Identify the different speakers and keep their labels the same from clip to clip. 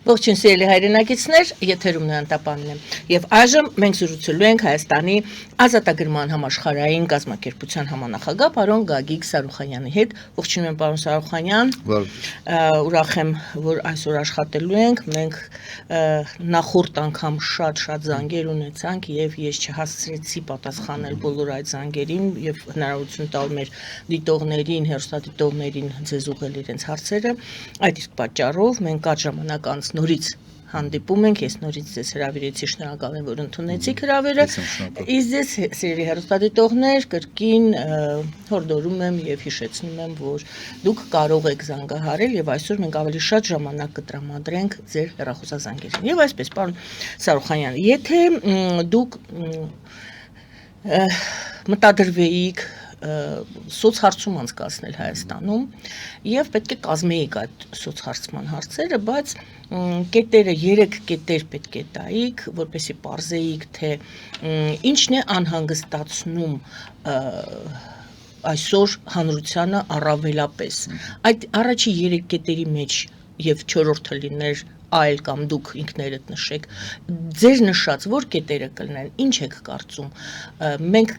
Speaker 1: Ողջույն սիրելի հայրենակիցներ, եթերում Անտապանն է։ Եվ այժմ մենք զրուցելու ենք Հայաստանի ազատագրման համաշխարհային կազմակերպության համանախագահ պարոն Գագիկ Սարուխանյանի հետ։ Ողջույն եմ պարոն Սարուխանյան։ Ուրախ եմ, որ այսօր աշխատելու ենք։ Մենք նախորդ անգամ շատ զանգեր ունեցանք եւ ես չհասցրեցի պատասխանել բոլոր այդ զանգերին եւ հնարավորություն տալ մեր դիտողներին, հեռուստադիտողներին ձեզ ուղղել իրենց հարցերը։ Այդ իսկ պատճառով մենք այդ ժամանակ անց նորից հանդիպում ենք, ես նորից ձեզ հրավիրեցի, շնորհակալ եմ, որ ընդունեցիք հրավերը։ Իսկ ձեզ սիրելի հեռուստադիտողներ, կրկին հորդորում եմ եւ հիշեցնում եմ, որ դուք կարող եք զանգահարել եւ այսօր մենք ավելի շատ ժամանակ կտրամադրենք ձեր հեռախոսազանգերին։ Եվ այսպես, պարոն Սարուխանյան, եթե դուք մտադրվեիք սոցհարցում անցկացնել Հայաստանում եւ պետք է կազմեիք այդ սոցհարցման հարցերը, բայց կետերը 3 կետեր պետք է տայիք, որպեսզի պարզեիք, թե ինչն է անհանգստացնում այսօր հանրությանը առավելապես։ Այդ առաջի 3 կետերի մեջ եւ 4-րդը լիներ այլ կամ դուք ինքներդ նշեք, ձեր նշած որ կետերը կլինեն, ինչ եք կարծում, մենք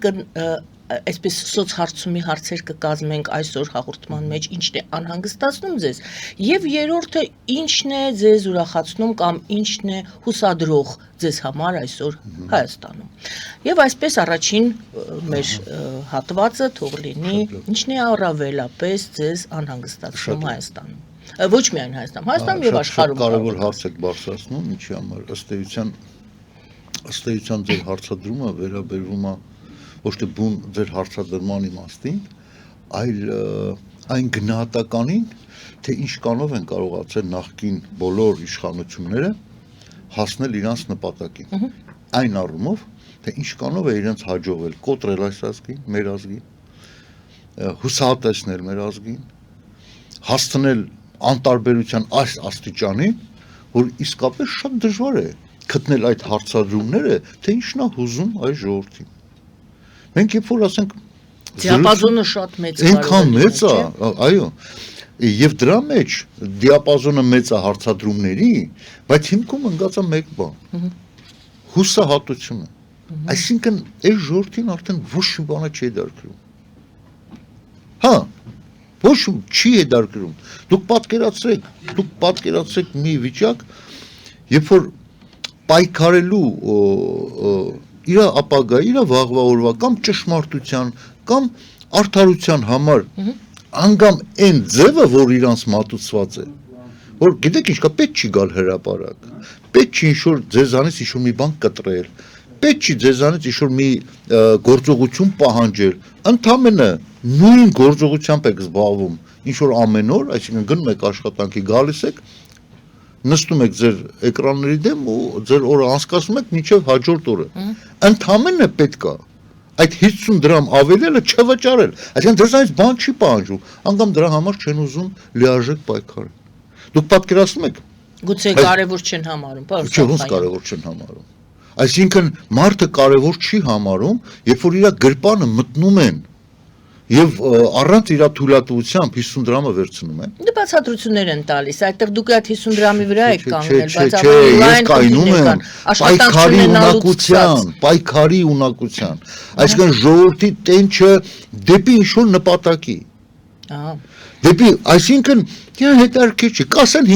Speaker 1: այսպես սոցհարցումի հարցեր կկազմենք այսօր հաղորդման մեջ, ինչն է անհանգստացնում ձեզ, եւ երրորդը ինչն է ձեզ ուրախացնում կամ ինչն է հուսադրող ձեզ համար այսօր Հայաստանում։ Եւ այսպես առաջին մեր հատվածը թող լինի, ինչն է առավելապես ձեզ անհանգստացնում Հայաստանում։ Ոչ միայն Հայաստանում եւ աշխարհում։
Speaker 2: Կարևոր հարց եք բարձրացնում, ինչի համար ըստ էության ձեր հարցադրումը վերաբերվում է ոչ թե բուն ձեր հարցադրման իմաստին, այլ այն գնահատականին, թե ինչ կանով են կարողացել նախկին բոլոր իշխանությունները հասնել իրենց նպատակին։ Այն առումով, թե ինչ կանով է իրենց հաջողվել կոտրել այս ազգին, մեր ազգին, հուսահատեցնել մեր ազգին, հասցնել անտարբերության այս աստիճանի, որ իսկապես շատ դժվար է գտնել այդ հարցադրումները, թե ինչն է հուզում այս ժողովրդին։ Մենք երբ որ ասենք
Speaker 1: դիապազոնը շատ մեծ է,
Speaker 2: այնքան մեծ է, այո, եւ դրա մեջ դիապազոնը մեծ է հարցադրումների, բայց հիմքում ընկած է մեկ բան՝ հուսահատությունը։ Այսինքն այս ժողովրդին արդեն ոչ մի բան չի դարքրում։ Հա, ոչ չի դարքրում։ Դուք պատկերացրեք մի վիճակ, երբ որ պայքարելու իր ապագա, իր վաղվա օրվա կամ ճշմարտության կամ արդարության համար անգամ այն ձևը, որ իրանց մատուցված է, որ գիտեք ինչ կա, պետք չի գալ հրապարակ, պետք չի ինչ-որ ձեզանից ինչ-որ մի բան կտրել, պետք չի ձեզանից ինչ-որ մի գործողություն պահանջել, ընդամենը նույն գործողությամբ եք զբաղվում, ինչ-որ ամեն օր, այսինքն գնում եք աշխատանքի, գալիս եք, նստում եք ձեր էկրանների դեմ ու ձեր օրը անցկացնում եք մինչև հաջորդ օրը։ Ընդամենը պետք է այդ 50 դրամ ավելելը չվճարել։ Այսինքն դրանից բան չի պահանջում, անգամ դրա համար չեն ուզում լիարժեք պայքարել։ Դուք պատկերացնում եք։
Speaker 1: Գուցե կարևոր չեն համարում, պարոն։
Speaker 2: Չէ, ոնց կարևոր չեն համարում։ Այսինքն մարդը կարևոր չի համարում, երբ որ իր գրպանը մտնում են եւ առանց իր թույլատվությամբ 50 դրամը վերցնում են։
Speaker 1: Դե բացատրություններ են տալիս, այդտեղ դուք այդ 50 դրամի վրա եք կանգնել,
Speaker 2: բայց ես կայնում եմ պայքարի ունակության, այսինքն ժողովրդի տենչը դեպի ինչ-որ նպատակի։ Դեպի, այսինքն հետարքիր չի, կասեն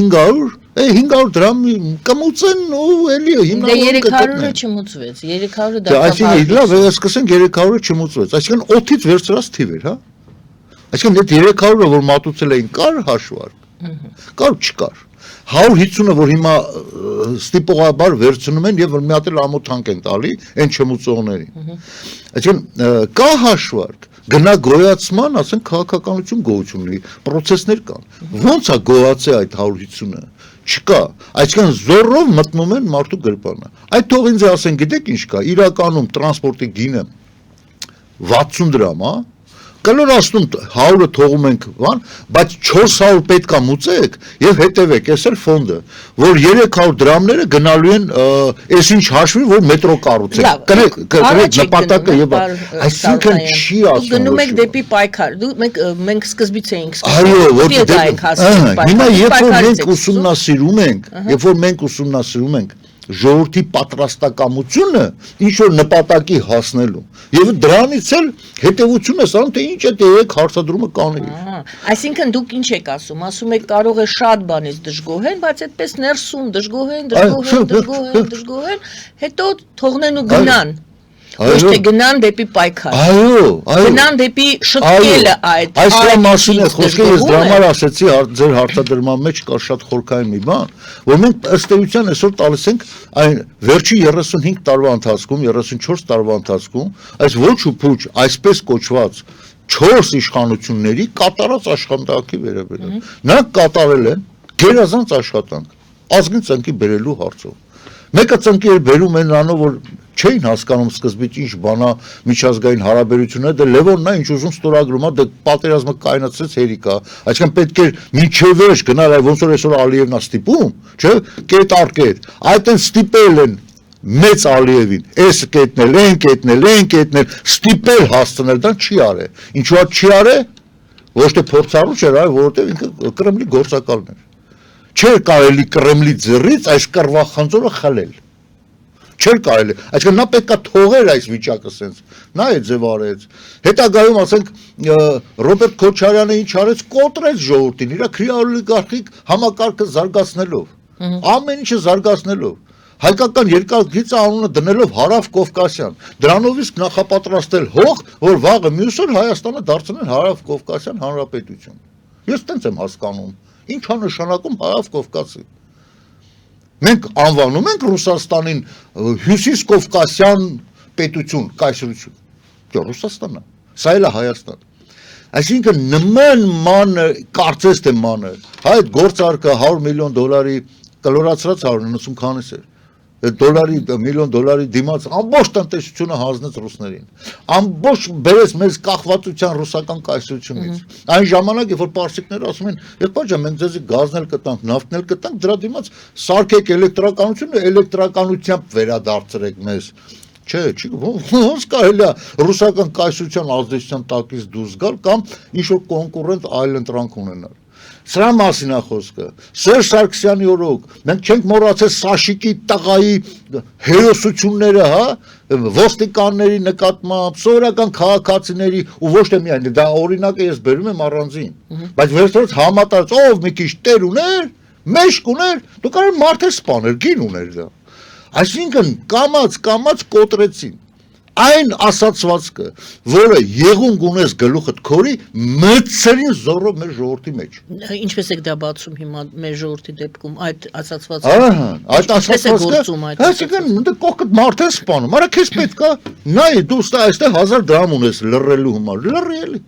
Speaker 2: 500 դրամ կմուծեն ու էլի հիմնավորում կգտնեն։
Speaker 1: Դե 300-ը չմուծվեց, 300-ը դա
Speaker 2: այսինքն լավ, սկսենք 300-ը չմուծվեց, այսինքն օդից վերցրած թիվ էր, հա։ Այսինքն այդ 300-ը, որ մատուցել էին, կար հաշվարկ, կար չկար։ 150-ը, որ հիմա ստիպողաբար վերցնում են եւ որ մի հատ էլ ամոթանք են տալի այն չմուծողներին։ Այսինքն կա հաշվարկ, գնա գոյացման, ասենք քաղաքականություն գոյություն ունի, process-ներ կան։ Ոնց է գոյացել այդ 150-ը։ Չկա, այսինքն զորով մտնում են մարդու գրպանը։ Այդ թող ինձ ասեն, գիտեք ինչ կա, իրականում տրանսպորտի գինը 60 դրամ, հա, կլորացնում 100-ը թողում ենք, բան, բայց 400 պետքա մուծեք եւ հետեւեք, էս էլ ֆոնդը, որ 300 դրամները գնալու են այսինչ հաշվի, որ մետրո կառուցեք։ Կրեք նպատակը եւ այսինքն չի ասում։ Դուք
Speaker 1: գնում եք դեպի պայքար։ Մենք սկզբից էինք
Speaker 2: Այո, որ հիմա երբ որ մենք ուսումնասիրում ենք ժողովրդի պատրաստակամությունը ինչ որ նպատակի հասնելու եւ դրանից էլ հետեւությունը ասում թե ինչ է դերեք հարցադրումը կանեի
Speaker 1: այսինքն դուք ինչ եք ասում եք կարող է շատ բանից դժգոհեն բայց այդպես ներսում դժգոհեն հետո թողնեն ու գնան Ոչ թե գնան դեպի պայքար
Speaker 2: այո
Speaker 1: գնան դեպի շտկելը այդ
Speaker 2: այս մասին է խոսքը ես դրա համար ասեցի ձեր հարցադրման մեջ կա շատ խորքային մի բան որ մենք ըստ էության այսօր տալիս ենք այն վերջի 35 տարվա ընթացքում 34 տարվա ընթացքում այս ոչ ու փուչ այսպես կոչված 4 իշխանությունների կատարած աշխատանքի վերաբերյալ նրանք կատարել են գերազանց աշխատանք ազգին ծնկի բերելու հարցով մեկը ծնկի էր բերում են նրանով որ չէին հասկանում սկզբից ինչ բանա միջազգային հարաբերությունները դե Լևոնն է ինչ ուզում ստորագրում է դե պատերազմը կայացրեց հերիկա այսինքն պետք է միջև վերջ գնալ այ ոնց որ այսօր Ալիևն է ստիպում չէ կետ առ կետ այդտեն ստիպել են մեծ Ալիևին այս կետնել են ստիպել հասցնել դա չի արել ինչու՞ չի արել ոչ թե փորձառու չէր այլ որովհետև ինքը Կրեմլի գործակալն էր չէր կարելի Կրեմլի ձեռից այս կռվախանձորը խլել Չէր կարելի, այսինքն նա պետք է թողեր այս վիճակը սենց, նա է ձև արեց, հետագայում ասենք Ռոբերտ Քոչարյանը ինչ արեց, կոտրեց ժողովրդին, իր քրեալիգարխիկ համակարգը զարգացնելով, ամեն ինչը զարգացնելով, հայկական երկաթգիծը անունը դնելով Հարավ Կովկասյան, դրանով իսկ նախապատրաստել հող, որ վաղը մյուս օր Հայաստանը դարձնել Հարավ Կովկասյան հանրապետություն, ես տենց եմ հասկանում, ինչ է նշանակում Հարավ Կովկասի Մենք անվանում ենք Ռուսաստանին հյուսիս Կովկասյան պետություն, կայսրություն, դա Ռուսաստանն է, սա էլ է Հայաստան Այսինքն նման մանր, կարծես թե մանր, այդ գործարքը $100 միլիոն կլորացրած 190 քանիս էր միլիոն դոլարի դիմաց ամբողջ տնտեսությունը հանձնեց ռուսներին ամբողջ բերեց մեզ կախվածության ռուսական կայսրությունից այն ժամանակ երբ որ պարսիկները ասում են եղբայր ջան մենք ձեզ գազն էլ կտանք նավթն էլ կտանք դրա դիմաց սարքեք էլեկտրականությունը էլեկտրականությամբ վերադարձրեք մեզ Չէ, ոնց կարելի է ռուսական կայսրության ազդեցության տակից դուրս գալ կամ ինչ-որ կոնկուրենտ այլ ընտրանք ունենալ Սրա մասին է խոսքը Սերժ Սարգսյանի օրոք մենք չենք մոռացել Սաշիկի տղայի հերոսությունները հա ոստիկանների նկատմամբ սովորական քաղաքացիների ու ոչ թե միայն դա օրինակը ես բերում եմ առանձին բայց վերջերս համատարած ով մի քիչ տեր ուներ մեշկ ուներ դու կարող մարդ սպաներ գին ուներ դա Այսինքն կամած կոտրեցին Այն ասացվածքը, որը եղունգ ունես գլուխդ քորի, մտցրին զորով մեր ժողովրդի մեջ։
Speaker 1: Ինչպես եք դա բացում հիմա մեր ժողովրդի դեպքում այդ ասացվածքը։
Speaker 2: Ահա, այդ ասացվածքը, այսինքն դու կողքդ մարդ ես սպանում, արա քեզ պետք է, նայ դու այստեղ 1000 դրամ ունես լռելու համար, լռի էլի։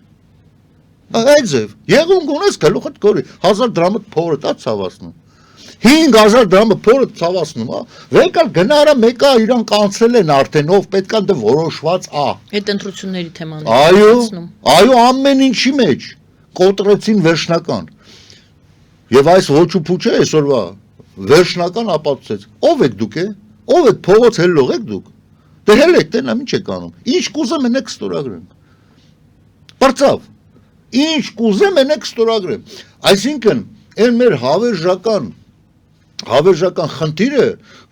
Speaker 2: Այդ ձև, եղունգ ունես գլուխդ քորի, 1000 դրամը փորը դա ցավացնում։ 5000 դրամը փորը ցավացնում, վեկալ գնարա մեկը իրան կանցել են արդեն ով պետքա դե որոշված ա։
Speaker 1: Այդ ընտրությունների թեման
Speaker 2: Այո, ամեն ինչի մեջ կոտրեցին վերջնական։ Եվ այս ոչ ու փուչը այսօրվա վերջնական ապացուցեց։ Ով եք դուք է? Ով եք փողոց հելող եք դուք։ Դե հելեք, դե նա ինչ եք անում։ Ինչ կուզեմ ենեք ստորագրեմ։ Բարձավ։ Ինչ կուզեմ ենեք ստորագրեմ։ Այսինքն, այն մեր հավերժական խնդիրը,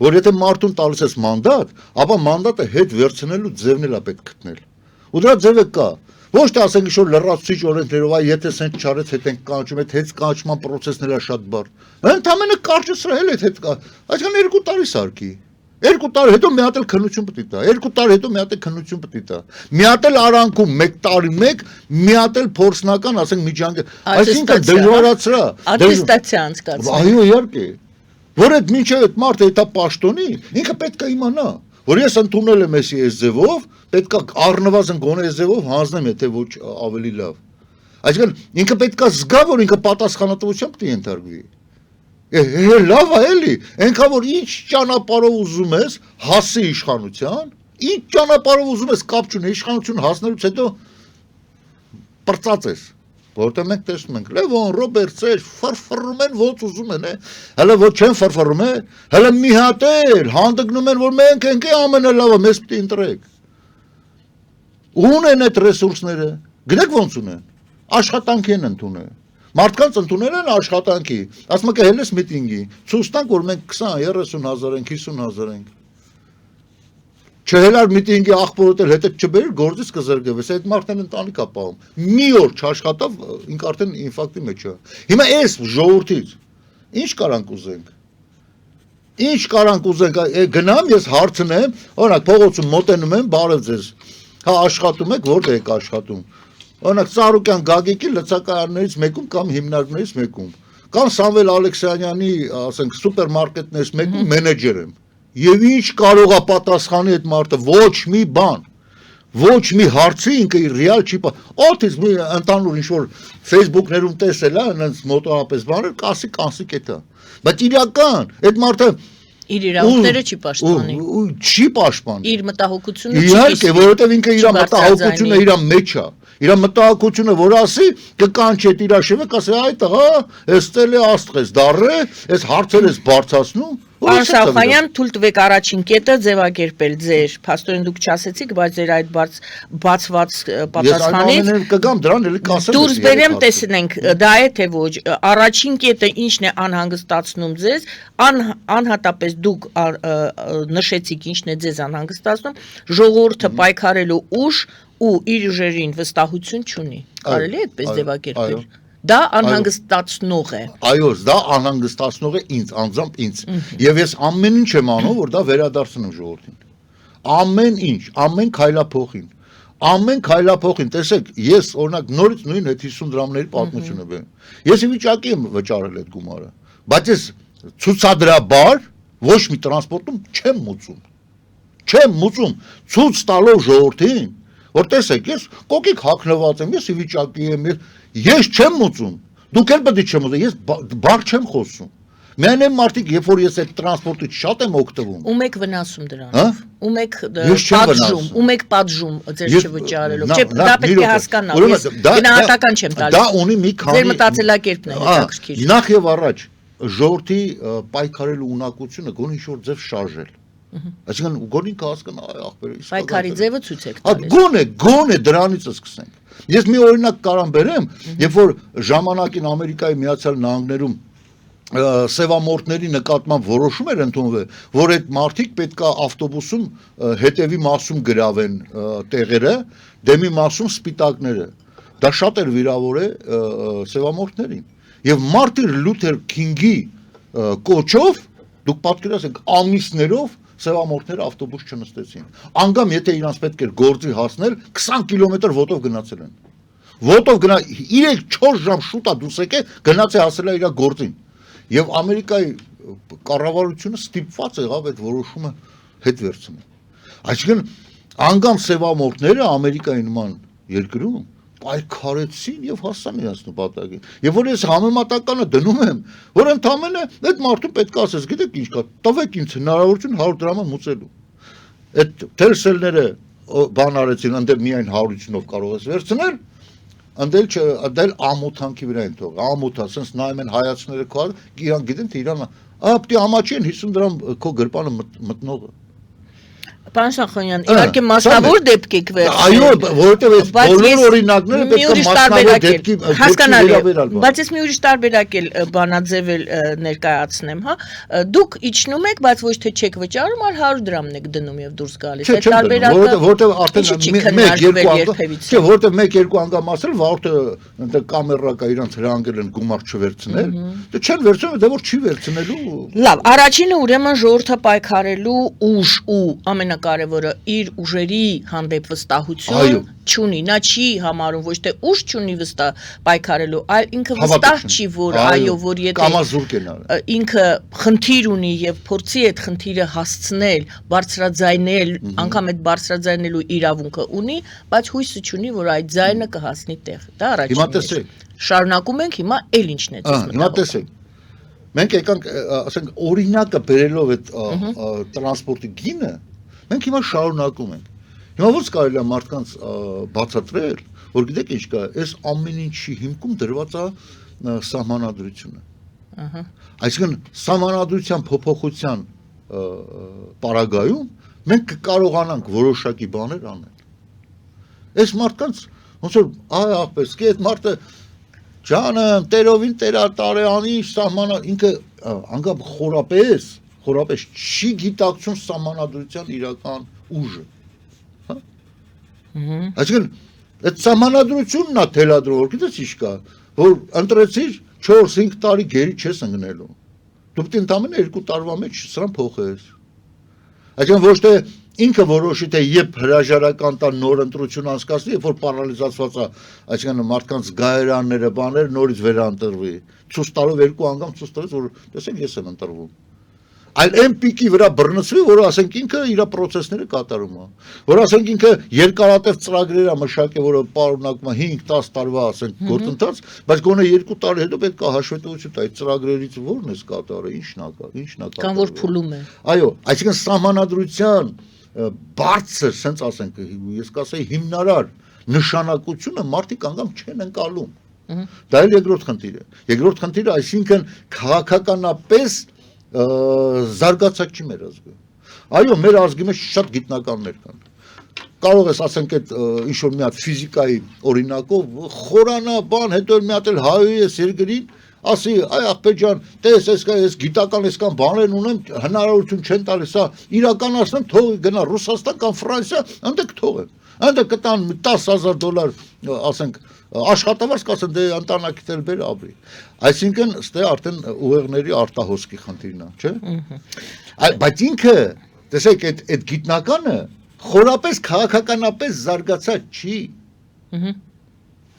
Speaker 2: որ եթե մարդուն տալիս ես մանդատ, ապա մանդատը հետ վերցնելու ձևն էլ է պետք գտնել։ Ու դրա ձևը կա։ Ոչ թե ասենք ինչ-որ լրացուցիչ օրենքներով, այ եթե սենց չարեց հետ ենք կանչում, այդ հետ կանչման պրոցեսն էլ շատ բարդ։ Ընդամենը կարճացրել այդ հետ կա։ Այսինքն 2 տարի սարքի։ 2 տարի հետո մի հատ էլ քննություն պետք է տա։ 2 տարի հետո մի հատ էլ քննություն պետք է տա։ Մի հատ էլ արանքում 1 տարի մեկ, մի հատ էլ փորձնական, ասենք միջանկյալ։ Այսինքն դժվարացրա։
Speaker 1: Ատեստացիա անցկացնում։
Speaker 2: Այո, իհարկե։ Որ այդ մինչև այդ մարդը դա պաշտոնի, ինքը պետք է իմանա, որ ես ընդունել եմ էսի այս ձևով, պետք է առնվազն գոնե այս ձևով հանձնեմ, եթե ոչ ավելի լավ։ Այսինքն ինքը պետք է զգա, որ ինքը պատասխանատվությամբ պետք է ենթարկվի։ Լավ է էլի, այնքան որ ինչ ճանապարհով ուզում ես հասի իշխանության, ինչ ճանապարհով ուզում ես կապ չունի իշխանություն հասնելուց հետո պրծած ես։ Որտեղ մենք տեսնում ենք Լևոն, Ռոբերտ, Սերժ ֆրֆռում են ոնց ուզում են, հələ ոչ չեն ֆրֆռում, հələ մի հատ էլ հանդգնում են, որ մենք ենք ամենալավը, մեզ պիտի ընտրեք։ Ունեն այդ ռեսուրսները, գնաք ոնց ունեն, աշխատանքի են ընդունել, մարդկանց ընդունել են աշխատանքի, ասում եք հելես միտինգի, ցույց տանք, որ մենք 20-30 հազար ենք, 50 հազար ենք, չհելար միտինգի աղբորոտել հետը չբերիր, գործից կզրգվես, այդ մարդն ընտանիք ապահում, մի օր չաշխատավ, ինք արդեն ինֆակտի մեջ է, հիմա այս ժողովրդից, ինչ կարանք ուզենք, ինչ կարանք ուզենք, գնամ ես հարցնեմ, օրինակ փողոցում մոտենում եմ, բարև ձեզ, հա աշխատում եք, որտեղ եք աշխատում, օրինակ Ծառուկյան Գագիկի լցակայաններից մեկում կամ հիմնարկներից մեկում, կամ Սամվել Ալեքսանյանի, ասենք, սուպերմարկետներից մեկում մենեջեր եմ, եւ ինչ կարող է պատասխանի այդ մարդը, ոչ մի բան, ոչ մի հարցի ինքը ռեալ չի օթից մի ընդանուր ինչ-որ Facebook-ներում տեսել է, այնց մոտավորապես բաներ, կասի կանսիկ է դա, բայց իրական, այդ մարդը
Speaker 1: իր իրավունքները չի պաշտպանի։
Speaker 2: Չի պաշտպանի։
Speaker 1: Իր մտահոգությունը չի։
Speaker 2: Իհարկե, որովհետև ինքը իր մտահոգությունը իր մեջ է։ Իր մտահոգությունը որ ասի, կկանչի այդ իր շեվը, կասի այ տղա, էս տել է աստղես դառը, այս հարցեր ես բարձրացնում։
Speaker 1: Պարոն Շահխանյան, թույլ տվեք առաջին կետը ձևակերպել ձեր, փաստորեն դուք չասեցիք, բայց ձեր այդ բացված պատասխանից
Speaker 2: ես կգամ դրան էլի կասեմ։
Speaker 1: Դուրս բերեմ տեսնենք, դա է թե ոչ, առաջին կետը ինչն է անհանգստացնում ձեզ, անհատապես դուք նշեցիք ինչն է ձեզ անհանգստացնում, ժողովուրդը պայքարելու ուժ ու իր ուժերին վստահություն չունի։ Կարելի է այդպես ձևակերպել։ Դա անհանգստացնող է։
Speaker 2: Այո, դա անհանգստացնող է ինձ, անձամբ ինձ։ Եվ ես ամեն ինչ եմ անում, որ դա վերադարձնեմ ժողովրդին։ Ամեն ինչ, ամեն քայլափոխին։ Ամեն քայլափոխին, տեսեք, ես օրինակ նորից նույն այդ 50 դրամների պատմությունը բերեմ։ Ես ի վիճակի եմ վճարել այդ գումարը, բայց ես ցուցադրաբար ոչ մի տրանսպորտում չեմ մուծում։ Չեմ մուծում, ցույց տալով ժողովրդին, որ տեսեք, ես կոկիկ հագնված եմ, ես ի վիճակի եմ, ես չեմ մուծում, դուք էլ պետք է չեմ մուծում, ես բառ չեմ խոսում։ Միայն այն մարդիկ, երբ որ ես այդ տրանսպորտից շատ եմ օգտվում։
Speaker 1: Ում եք վնասում դրանով։ Ում եք պատժում, ում եք պատժում ձեր չվճարելով։ Չէ, դա պետք է հասկանալ։ Ես գնահատական չեմ տալիս։
Speaker 2: Դա ունի մի քանի
Speaker 1: ձեր մտածելակերպն է հետաքրքիր։
Speaker 2: Նախ եւ առաջ ժողովրդի պայքարելու ունակությունը գոնե ինչ-որ ձև շարժել։ Այսինքն գոնին կհասկանա այ ախպերը իսկ
Speaker 1: պայքարի ձևը ցույց եք տալիս։
Speaker 2: Գոնե դրանից սկսենք։ Ես մի օրինակ կարամ բերեմ, երբ որ ժամանակին Ամերիկայի Միացյալ Նահանգներում սևամորտների նկատմամբ որոշում էր ընդունվել, որ այդ մարդիկ պետքա ավտոբուսում հետևի մասում գրավեն տեղերը, դեմի մասում սպիտակները։ Դա շատ էր վիրավորել սևամորտներին։ Եվ Մարտին Լութեր Քինգի կոչով դուք պատկերացեք ամիսներով սևամորտները ավտոբուս չնստեցին։ Անգամ եթե իրանց պետք էր գործի հասնել, 20 կիլոմետր ոտով գնացել են։ Ոտով գնա 3-4 ժամ շուտ է դուրս եկել, գնացել հասել է իր գործին։ Եվ Ամերիկայի կառավարությունը ստիպված եղավ այդ որոշումը հետ վերցնել։ Այսինքն անգամ սևամորտները Ամերիկայի նման երկրում պայքարեցին եւ հասան իրենց նպատակին։ Եվ որ ես համեմատականը դնում եմ, որ ընդամենը այդ մարդուն պետք է ասես, գիտեք ինչ կա, տվեք ինձ հնարավորություն 100 դրամը մուծելու։ Այդ թերսելները բան արեցին, ընդդեմ միայն 150-ով կարող ես վերցնել, ընդել ամոթանքի վրա են թողել։ Ամոթա, sense նայում են հայացքները քո, իրան գիտեն թե իրան, ապտի ամաչի են 50 դրամ քո գրպանը մտնողը։
Speaker 1: Պարոն Շահխանյան, իհարկե մասնավոր դեպք եք վերցրել։
Speaker 2: Այո, որովհետև այս բոլոր օրինակները պետք է մասնավոր դեպքի
Speaker 1: հասկանալի։ Բայց ես մի ուրիշ տարբերակ էլ բանաձևել ներկայացնեմ, հա։ Դուք իջնում եք, բայց ոչ թե չեք վճարում, այլ 100 դրամն եք դնում եւ դուրս գալիս։ Այդ տարբերակը
Speaker 2: որովհետև արդեն 1-2 անգամ ասել, որովհետև կամերա կա իրանց հրանգել են գումար չվերցնել, դե չեն վերցնում, դե որ չի վերցնելու։
Speaker 1: Լավ, առաջինը ուրեմն ժողովրդը պայքարելու ուժ ու ամենակարևորը իր ուժերի հանդեպ վստահություն չունի, նա չի համարում ոչ թե ուժ չունի վստահ պայքարելու, այլ ինքը վստահ չի, որ այո, որ եթե ինքը խնդիր ունի եւ փորձի այդ խնդիրը հասցնել, բարձրաձայնել, անգամ այդ բարձրաձայնելու իրավունքը ունի, բայց հույսը չունի, որ այդ ձայնը կհասնի տեղ։ Դա առաջինն է։ Հիմա տեսեք։ Շարունակում ենք, հիմա էլ ինչն է դες։
Speaker 2: Հիմա տեսեք։ Մենք եկանք, ասենք, օրինակը բերելով այդ տրանսպորտի գինը, մենք հիմա շարունակում ենք։ Հիմա ո՞նց կարելի է մարդկանց բացատրել, որ գիտեք ինչ կա, այս ամեն ինչի հիմքում դրված է սահմանադրությունը։
Speaker 1: Ահա։
Speaker 2: Այսինքն սահմանադրության փոփոխության պարագայում մենք կկարողանանք որոշակի բաներ անել։ Այս մարդկանց ոնց որ ահպես կի այդ մարդը ջանը տերովին տերատարանի սահմանա ինքը անգամ խորապես չի գիտակցում սահմանադրության իրական ուժը։ Հա։ Այսինքն այդ սահմանադրությունն է թելադրում, որ գիտես ինչ կա, որ ընտրեցիր 4-5 տարի գերի չես ընկնելու։ Դու պետք է ընդամենը 2 տարվա մեջ սրան փոխես։ Այսինքն ոչ թե ինքը որոշի թե երբ հրաժարական տան նոր ընտրություն անցկացնի, երբ որ պարալիզացված է, այսինքն մարդկանց գայարանները, բաներ նորից վերանտրվի։ Ցույց տալով 2 անգամ ցույց տալիս, որ տեսեք ես եմ ընտրվում։ Այլ այն պիկի վրա բռնցվի, որ ասենք ինքը իր process-ները կատարում է։ Որ ասենք ինքը երկարատև ծրագրեր է մշակել, որը պարունակում է 5-10 տարվա ասենք գործընթաց, բայց գոնե 2 տարի հետո պետք է հաշվետվություն տա, այդ ծրագրերից ո՞րն է կատարը, ինչն է կատարը։
Speaker 1: Կամ որ փուլում է։
Speaker 2: Այո, այսինքն սահմանադրության բարձր, ասենք ասենք, ես կասեի հիմնարար նշանակությունը մարդիկ անգամ չեն ընկալում։ Դա էլ երկրորդ խնդիրը։ Երկրորդ խնդիրը այսինքն քաղաքականապես զարգացած չի մեր ազգը։ Այո, մեր ազգի մեջ շատ գիտնականներ կան։ Կարող ես ասենք այդ ինչ որ մի հատ ֆիզիկայի օրինակով խորանա բան, հետո մի հատ էլ հայոյի ես երկրին, ասի, այ աղբեր ջան, տես ես գիտական այսքան բաներ ունեմ, հնարավորություն չեն տալիս, սա իրականացնեմ, թող գնա Ռուսաստան կամ Ֆրանսիա, այնտեղ թողեմ։ Այնտեղ կտան $10,000, ասենք աշխատավարձ կասեն դե ընտանակիդ էլ բեր ապրի։ Այսինքն ստե արդեն ուղեղների արտահոսքի խնդիրն է, չէ՞։ Բայց ինքը, տեսեք, այդ գիտնականը խորապես քաղաքականապես զարգացած չի։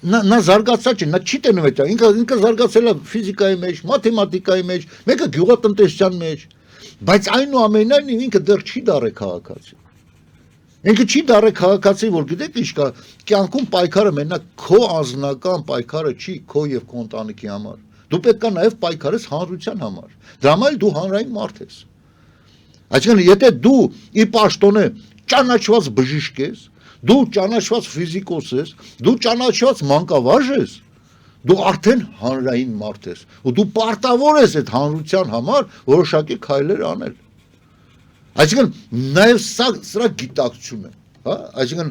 Speaker 2: Նա զարգացած չի, նա չի տենում այդ, ինքը զարգացել է ֆիզիկայի մեջ, մաթեմատիկայի մեջ, մեկը գյուղատնտեսության մեջ, բայց այնուամենայնիվ ինքը դեռ չի դառել քաղաքացի։ Ինքը չի դառել քաղաքացի, որ գիտեք ինչ կա, կյանքում պայքարը մենակ քո անձնական պայքարը չի, քո եւ քո ընտանիքի համար։ Դու պետք է նաեւ պայքարես հանրության համար։ Դրա համար դու հանրային մարդ ես։ Այսինքն, եթե դու ի պաշտոնե ճանաչված բժիշկ ես, դու ճանաչված ֆիզիկոս ես, դու ճանաչված մանկավարժ ես, դու արդեն հանրային մարդ ես, ու դու պարտավոր ես այդ հանրության համար որոշակի քայլեր անել։ Այսինքն նաև սրա գիտակցություն է, հա, այսինքն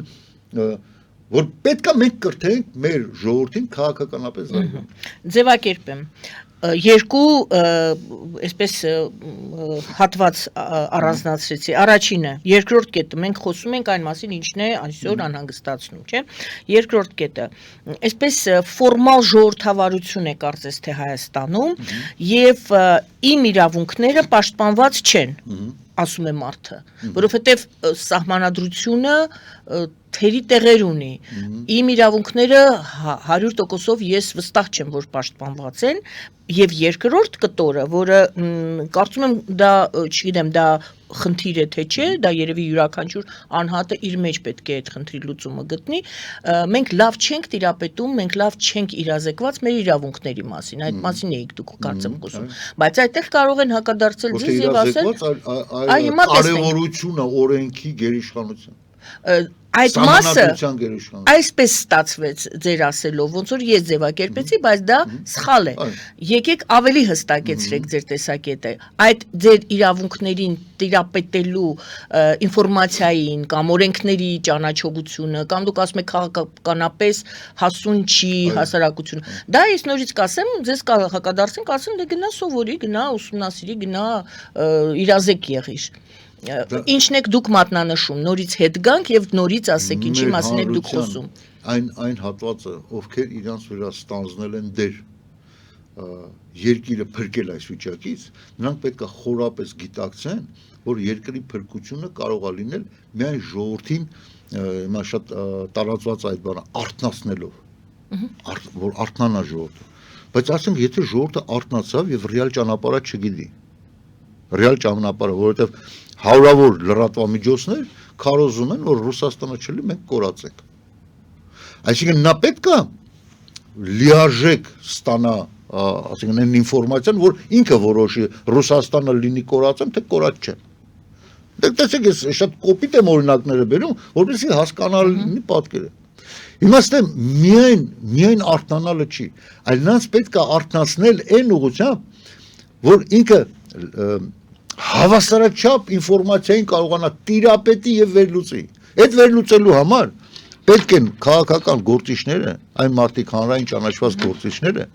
Speaker 2: որ պետք է մենք կրթենք մեր ժողովրդին քաղաքականապես զարգանալ։
Speaker 1: Ձևակերպեմ։ Երկու այսպես հատված առանձնացրեցի։ Առաջինը, երկրորդ կետը, մենք խոսում ենք այն մասին, ինչն է այսօր անհանգստացնում, չէ՞։ Երկրորդ կետը, այսպես ֆորմալ ժողովրդավարություն է կարծես թե Հայաստանում, եւ իմ իրավունքները պաշտպանված չեն, ասում է մարդը, որովհետև սահմանադրությունը թերի տեղեր ունի։ Իմ իրավունքները 100%-ով ես վստահ չեմ, որ պաշտպանված են, եւ երկրորդ կտորը, որը կարծում եմ դա, չգիտեմ, դա խնդիր է թե չէ, դա երևի յուրաքանչյուր անհատը իր մեջ պետք է այդ խնդրի լուծումը գտնի, մենք լավ չենք տիրապետում, մենք լավ չենք իրազեկված մեր իրավունքների մասին, այդ մասին էիք դուք կարծեմ խոսում, բայց այդտեղ կարող են հակադարձել ձեզ եւ ասել,
Speaker 2: կարևորությունը օրենքի գերիշխանության։
Speaker 1: Այդ մասը այսպես ստացվեց ձեր ասելով, ոնց որ ես ձևակերպեցի, բայց դա սխալ է։ Եկեք ավելի հստակեցրեք ձեր տեսակետը։ Այդ ձեր իրավունքներին տիրապետելու ինֆորմացիային կամ օրենքների ճանաչողությունը, կամ դուք ասում եք քաղաքականապես հասուն չի հասարակությունը։ Դա ես նորից կասեմ, ձեզ հակադարձեն, կասեմ, դե գնա սովորի, գնա ուսումնասիրի, գնա իրազեկ եղիր։ Ինչն եք դուք մատնանշում, նորից հետ գանք եւ նորից ասեք ինչի մասին եք դուք խոսում։
Speaker 2: Այն հատվածը, ովքեր իրանց վրա ստանձնել են դեր երկիրը փրկել այս վիճակից, նրանք պետք է խորապես գիտակցեն, որ երկրի փրկությունը կարող է լինել միայն ժողովրդին, հիմա շատ տարածված այդ բանը, արթնացնելով, որ արթնանա ժողովուրդը։ Բայց ասենք, եթե ժողովուրդը արթնացավ եւ ռեալ ճանապարհը չգիտի, ռեալ ճանապարհը, որովհետեւ հարյուրավոր լրատվամիջոցներ քարոզում են, որ Ռուսաստանը չլի, մենք կորացենք։ Այսինքն նա պետք է լիարժեք ստանա, ասենք այն ինֆորմացիան, որ ինքը որոշի Ռուսաստանը լինի կորացեմ, թե կորած չէ։ Դե տեսեք, ես շատ կոպիտ եմ օրինակները բերում, որպեսզի հասկանալի լինի պատկերը։ Իմաստը միայն արթնանալը չի, այլ նրանց պետք է արթնացնել այն ուղղությամբ, որ ինքը հավասարաչափ ինֆորմացիային կարողանա տիրապետի եւ վերլուծի։ Այդ վերլուծելու համար պետք են քաղաքական գործիչները, այն մարդիկ հանրային ճանաչված գործիչները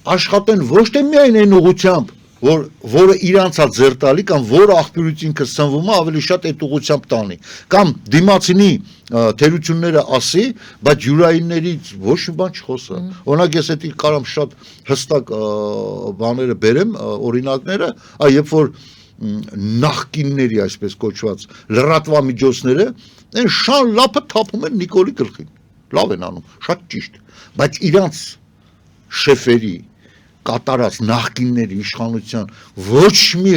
Speaker 2: աշխատեն ոչ թե միայն այն ուղղությամբ, որը իրանցա ձեռ տալի կամ որ աղբյուրից ինքը սնվում է ավելի շատ այդ ուղղությամբ տանի կամ դիմացինի թերությունները ասի, բայց յուրայիններից ոչ մի բան չխոսա։ Օրինակ ես էդի կարամ շատ հստակ բաները բերեմ, օրինակները, երբ որ նախկինների այսպես կոչված լրատվամիջոցները այն շան լափը թափում են Նիկոլի գլխին։ Լավ են անում, շատ ճիշտ, բայց իրանց շեֆերի կատարած նախկինների իշխանության ոչ մի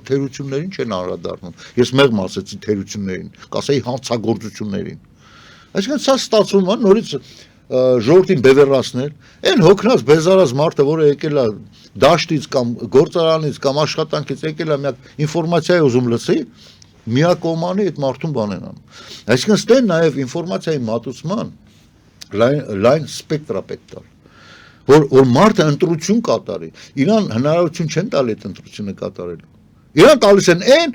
Speaker 2: թերություններին չեն անդրադառնում։ Ես մեղմ ասեցի թերություններին, կասեի հանցագործություններին։ Այսինքն սա ստացվում է նորից ժողովրդին բևեռացնել, այն հոգնած բեզարած մարդը, որը եկել է դաշտից կամ գործարանից կամ աշխատանքից եկել է միակ ինֆորմացիայի ուզում լսի, միակողմանի այդ մարդուն բան են անում։ Այսինքն ստեն նաև ինֆորմացիայի մատուցման լայն սպեկտրա պետք է որ մարդը ընտրություն կատարի, իրան հնարավորություն չեն տալի այդ ընտրությունը կատարելու։ Իրան տալիս են այն,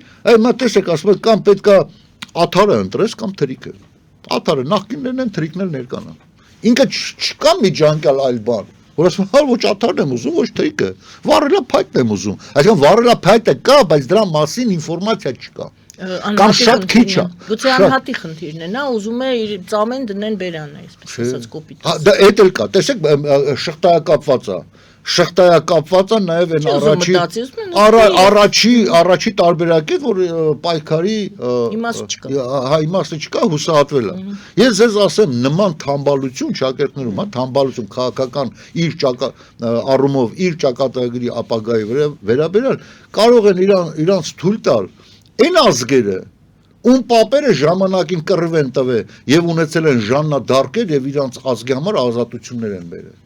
Speaker 2: տեսեք, ասում են կամ պետքա աթարը ընտրես կամ թրիկը։ Աթարը նախկիններն են, թրիկներ ներկան են։ Ինքը չկա միջանկյալ այլ բան, որ ասում են, ոչ աթարն եմ ուզում, ոչ թրիկը, վառելափայտն եմ ուզում։ Այսինքն վառելափայտը կա, բայց դրա մասին ինֆորմացիա չկա։ Կամ շատ քիչ է։
Speaker 1: Գուցե անհատի խնդիրն է, նա ուզում է իր ծամեն դնեն բերանը, այսպես ասած կոպիտ։
Speaker 2: Դա էդ էլ կա, տեսեք, շղթայա կապված է նաև այն առաջի տարբերակից, որ պայքարի իմաստը չկա, հուսահատվել է։ Ես ձեզ ասեմ, նման թամբալություն շակերտներում, թամբալություն քաղաքական առումով իր ճակատագրի ապագայի վերաբերյալ կարող են իրանց թույլ տալ այն ազգերը, ում պապերը ժամանակին կռվ են տվել եւ ունեցել են ժաննադարկեր եւ իրանց ազգի համար ազատություններ են բերել։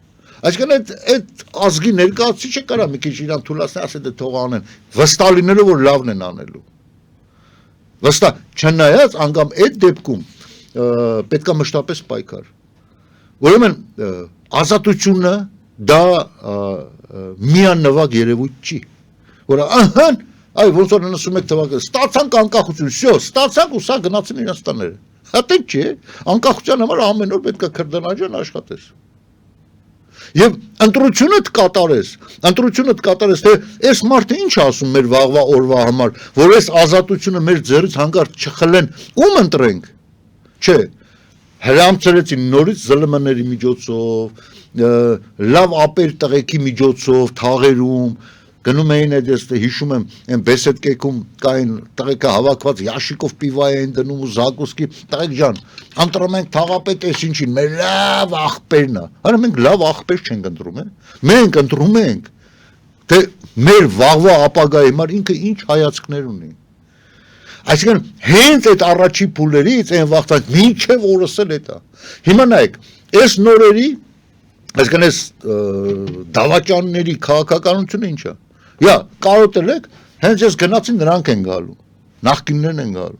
Speaker 2: Այսինքն այդ ազգի ներկայացուցիչը կարա մի քիչ իրան թույլատնի ասել դե թող անեն, վստահ լինելու որ լավն են անելու։ Վստահ չնայած անգամ այդ դեպքում պետքա մշտապես պայքար։ Ուրեմն ազատությունը դա միանվագ երևույթ չի, որ ահա Այ ոնց որ 91 թվականը ստացանք անկախություն, всё, ստացանք ու սա գնացին իրենց տները։ Հատեն չէ, անկախության համար ամեն օր պետք է քրդանաջան աշխատես։ Եվ ընտրությունդ կատարես, թե այս մարդը ինչ ասում մեր վաղվա օրվա համար, որ այս ազատությունը մեր ձեռից հանկարծ չխլեն, ում ընտրենք։ Չէ, հրամցրեցին նորից ԶԼՄ-ների միջոցով, լավ ապեր տղեկի միջոցով, թաղերում գնում էին այդպես հիշում եմ այն բեսեդկեքում կային տղեկը հավաքված ящикով պիվա էին դնում ու զակուսկի տղեկ ջան ընտրում ենք թաղապետ էս ինչին մեր լավ աղբերն է հələ մենք լավ աղբեր չենք ընտրում մենք ընտրում ենք թե մեր վաղվա ապագայի համար ինքը ինչ հայացքներ ունի այսինքն հենց այդ առաջի փուլերից այն վաղտանք մինչև օրս էլ էտա հիմա նայեք այս նորերի այսինքն այս դավաճանների քաղաքականությունը ինչ է կարոտել եք, հենց ես գնացին նրանք են գալու, նախկիններն են գալու,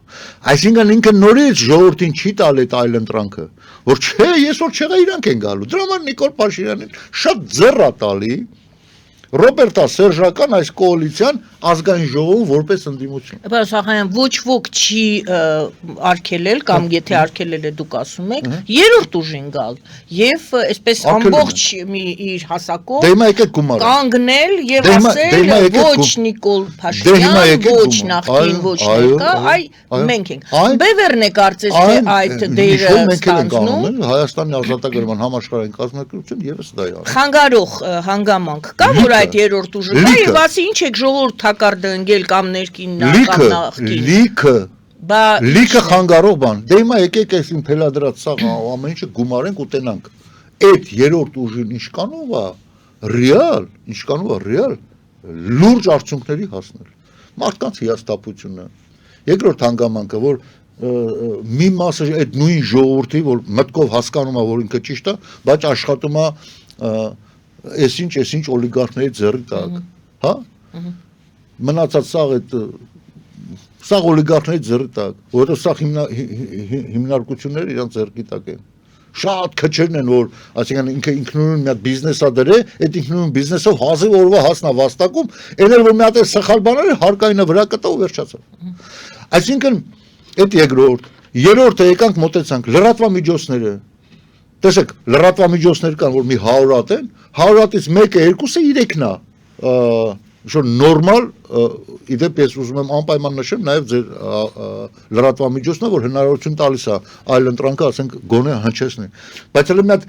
Speaker 2: այսինքն ինքը նորից ժողովրդին չի տալ այդ այլ ընտրանքը, որ չէ, ես որ չեղա իրանք են գալու, դրա համար Նիկոլ Փաշինյանին շատ ձեռ է տալի, Ռոբերտա Սերժական այս կոալիցիան ազգային ժողովում որպես ընդդիմություն։
Speaker 1: Բայց Սախանյան ոչ ոք չի արգելել կամ եթե արգելել է դուք ասում եք, երրորդ ուժին գալ եւ այսպես ամբողջ իր հասակով կանգնել եւ ասել ոչ Նիկոլ Փաշինյան, ոչ նախկին, ոչ ներկա, այ մենք ենք։ Բևերն է կարծես թե այդ դերը ստանձնում։
Speaker 2: Հայաստանի ազատագրման համաշխարհային կազմակերպություն եւս դա է։
Speaker 1: Խանգարող հանգամանք կա, որ այդ երրորդ ուժը կա եւ ասի ինչ եք ժողովուրդ հակարդ ընկել կամ ներքին կամ նախքին
Speaker 2: լիքը խանգարող բան դե հիմա եկեք այս իմ փելադրած սաղ ամեն ինչը գումարենք ու տենանք այդ երրորդ ուժին ինչքանով է ռեալ լուրջ արդյունքների հասնել մարդկանց հիասթափությունը երկրորդ հանգամանքը որ մի մասը այդ նույն ժողովրդի որ մտքով հասկանում է որ ինքը ճիշտ է բայց աշխատում է Այսինչ օլիգարխների ձեռի տակ, հա? Մնացած սաղ օլիգարխների ձեռի տակ, որովհետև սաղ հիմնարկությունները իրանց ձեռքի տակ են։ Շատ քչերն են, որ ասիկան ինքը ինքնուրույն մի հատ բիզնես ա դրե, այդ ինքնուրույն բիզնեսով հազիվ օրվա հասնա վաստակում, էներ որ մի հատ սխալ բաներ հարկայինը վրա կտա ու վերջացավ։ Այսինքն այդ երրորդը եկանք մոտեցանք լրատվամիջոցները։ Տեսեք, լրատվամիջոցներ կան, որ մի 100 հատ են, 100 հատից մեկը, երկուսը 3-ն է, շո նորմալ, իդեպ ես ուզում եմ անպայման նշեմ նաև ձեր լրատվամիջոցն է, որ հնարավորություն տալիս է այլ ընտրանքը, ասենք գոնե հնչեցնի։ Բայց հələ մի հատ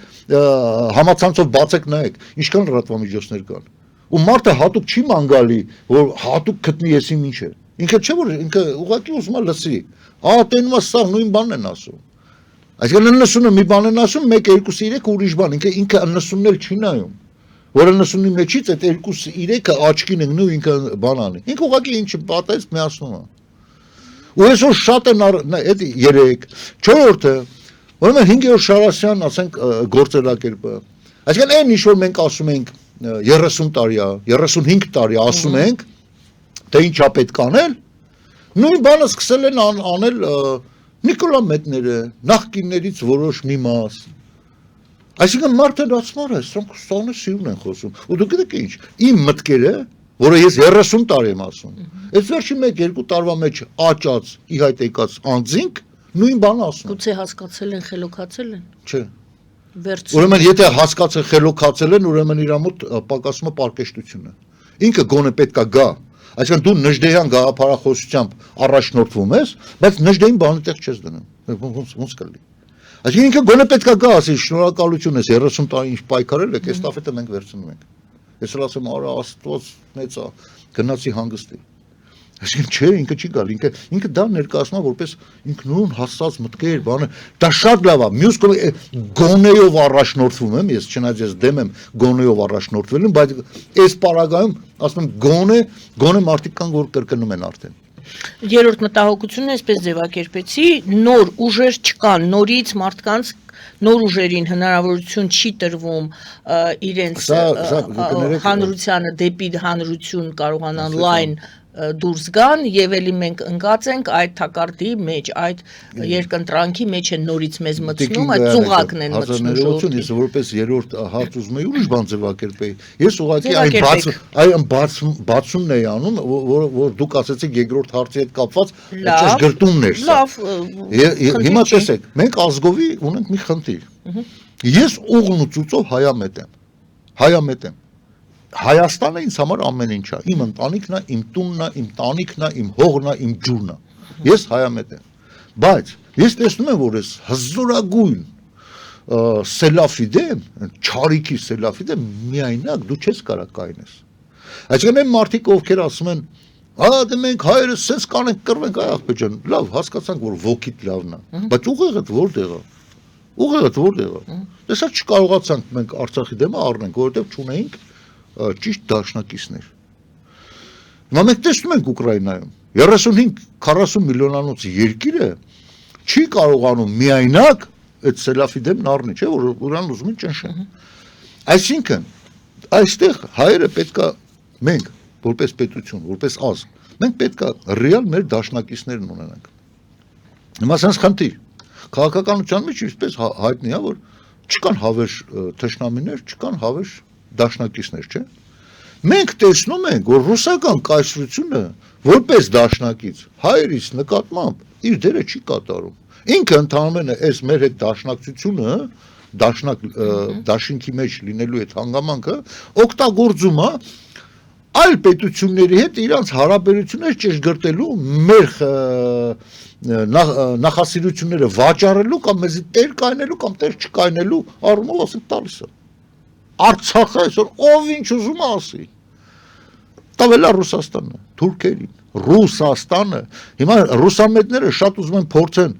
Speaker 2: համացանցով բացեք նայեք, ինչքան լրատվամիջոցներ կան։ Ու մարդը հատուկ չի ման գալի, որ հատուկ գտնի եսի ինչ է։ Ինքը չէ որ ինքը ուղղակի ուզում է լսի։ Տենում է սա նույն բանն են ասում։ Այսինքն 90-ը մի բան են ասում, 1, 2, 3 ուրիշ բան, ինքը 90-ն էլ չի նայում։ Որը 90-ի մեջից այդ 2-3-ը աչքին ընկնի ու ինքը բան անի։ Ինքը ուղղակի ինչ պատեց միացնում է։ Ու այսօր շատ են այդ 3, 4-ը, ուրեմն 5-րդ Շարասյան, ասենք գործելակերպը։ Այսինքն այն ինչ որ մենք ասում ենք 30 տարի է, 35 տարի ասում ենք, թե ինչա պետք անել, նույն բանը սկսել են անել Նիկոլամետները, նախկիններից որոշ մի մաս։ Այսինքն մարդը դասմար է, սրանք ստանը սիրուն են խոսում։ Ու դուք գիտեք ինչ, իմ մտքերը, որը ես 30 տարի եմ ասում, այս վերջի 1-2 տարվա մեջ աճած, ի հայտ եկած անձինք նույն բանը ասում։
Speaker 1: Գուցե հասկացել են, խելոքացել են։
Speaker 2: Չէ։
Speaker 1: Վերցրու։
Speaker 2: Ուրեմն եթե հասկացել, խելոքացել են, ուրեմն իր մոտ պակասում է պարկեշտությունը։ Ինքը գոնե պետքա գա։ Այսինքն դու Նժդեհյան գաղափարախոսությամբ առաջնորդվում ես, բայց Նժդեհին բանի տեղ չես դնում։ Ոնց կլինի։ Այսինքն ինքը գոնե պետքա գա, ասի շնորհակալություն ես 30 տարի ինչ պայքարել եք, այս տաֆետը մենք վերցնում ենք։ Ես էլ ասեմ, արա Աստված մեծ է, գնացի հանգստի։ Այսինքն չէ, ինքը չի գալ, ինքը դա ներկայացնում է որպես ինքնուրույն հասած մտքեր, բանը, դա շատ լավ է։ Մյուս գոնեով առաջնորդվում եմ, ես չնայած ես դեմ եմ գոնեով առաջնորդվելուն, բայց այս պարագայում ասում եմ գոնե մարդիկ կան, որ կրկնում են արդեն։
Speaker 1: Երրորդ մտահոգությունը այսպես ձևակերպեցի, նոր ուժեր չկան, նորից մարդկանց նոր ուժերին հնարավորություն չի տրվում իրենց հանրությանը դեպի հանրություն կարողանան լայն դուրս գան եւ էլի մենք ընկած ենք այդ թակարդի մեջ, այդ երկընտրանքի մեջ են նորից մեզ մտցնում, այդ ծուղակն են մտցնում։
Speaker 2: Ես որպես երրորդ հաց ուզում եի ուրիշ բան ձևակերպեի։ Ես ուղղակի այն բացումն էի անում, որ դուք ասացիք երկրորդ հարցի հետ կապված ճշգրտումն էր սա։ Հիմա տեսեք, մենք ազգովի ունենք մի խնդիր։ Ես ուղն ու ծուծով հայամետ եմ։ Հայաստանը ինձ համար ամեն ինչ է, իմ ընտանիքն է, իմ տունն է, իմ տանիքն է, իմ հողն է, իմ ջուրն է։ Ես հայամետ եմ։ Բայց ես տեսնում եմ, որ ես հզորագույն սելաֆիդեմ, չարիքի սելաֆիդեմ, միայնակ դու չես կարա կայնես։ Այսինքն այն մարդիկ, ովքեր ասում են, դե մենք հայերս սենց կանենք, կռվենք, այ աղբեր ջան, լավ, հասկացանք, որ ոգիդ լավն է, բայց ուղեղդ որտեղ է։ Տեսա չկարողացանք մենք Արցախի դեմը առնենք, որովհետև չունեինք ճիշտ դաշնակիցներ։ Հիմա մենք տեսնում ենք Ուկրաինայում 35-40 միլիոնանոց երկիրը չի կարողանում միայնակ այդ սելաֆի դեմն առնի, չէ՞ որ ուրան ուզում են ճնշեն։ Այսինքն այստեղ հայերը պետքա մենք որպես պետություն, որպես ազգ, մենք պետքա ռեալ մեր դաշնակիցներն ունենանք։ Հիմա sense խնդիր քաղաքականության մեջ ինչպես հայտնի է, որ չկան հավերժ թշնամիներ, չկան հավերժ դաշնակիցներ, չէ՞։ Մենք տեսնում ենք, որ ռուսական կայսրությունը որպես դաշնակից հայերից նկատմամբ իր դերը չի կատարում։ Ինքը ընդհանրապես այս մեր հետ դաշնակցությունը, դաշինքի մեջ լինելու այդ հանգամանքը օգտագործում է այլ պետությունների հետ իրանց հարաբերություններ ճշգրտելու մեր նախասիրությունները վաճառելու կամ մեզի տեր կայնելու կամ տեր չկայնելու առումով ասենք տալիս է։ Արցախը այսօր ով ինչ ուզում է ասի։ Տավելա Ռուսաստանը, թուրքերին, Ռուսաստանը։ Հիմա ռուսամետները շատ ուզում են փորձեն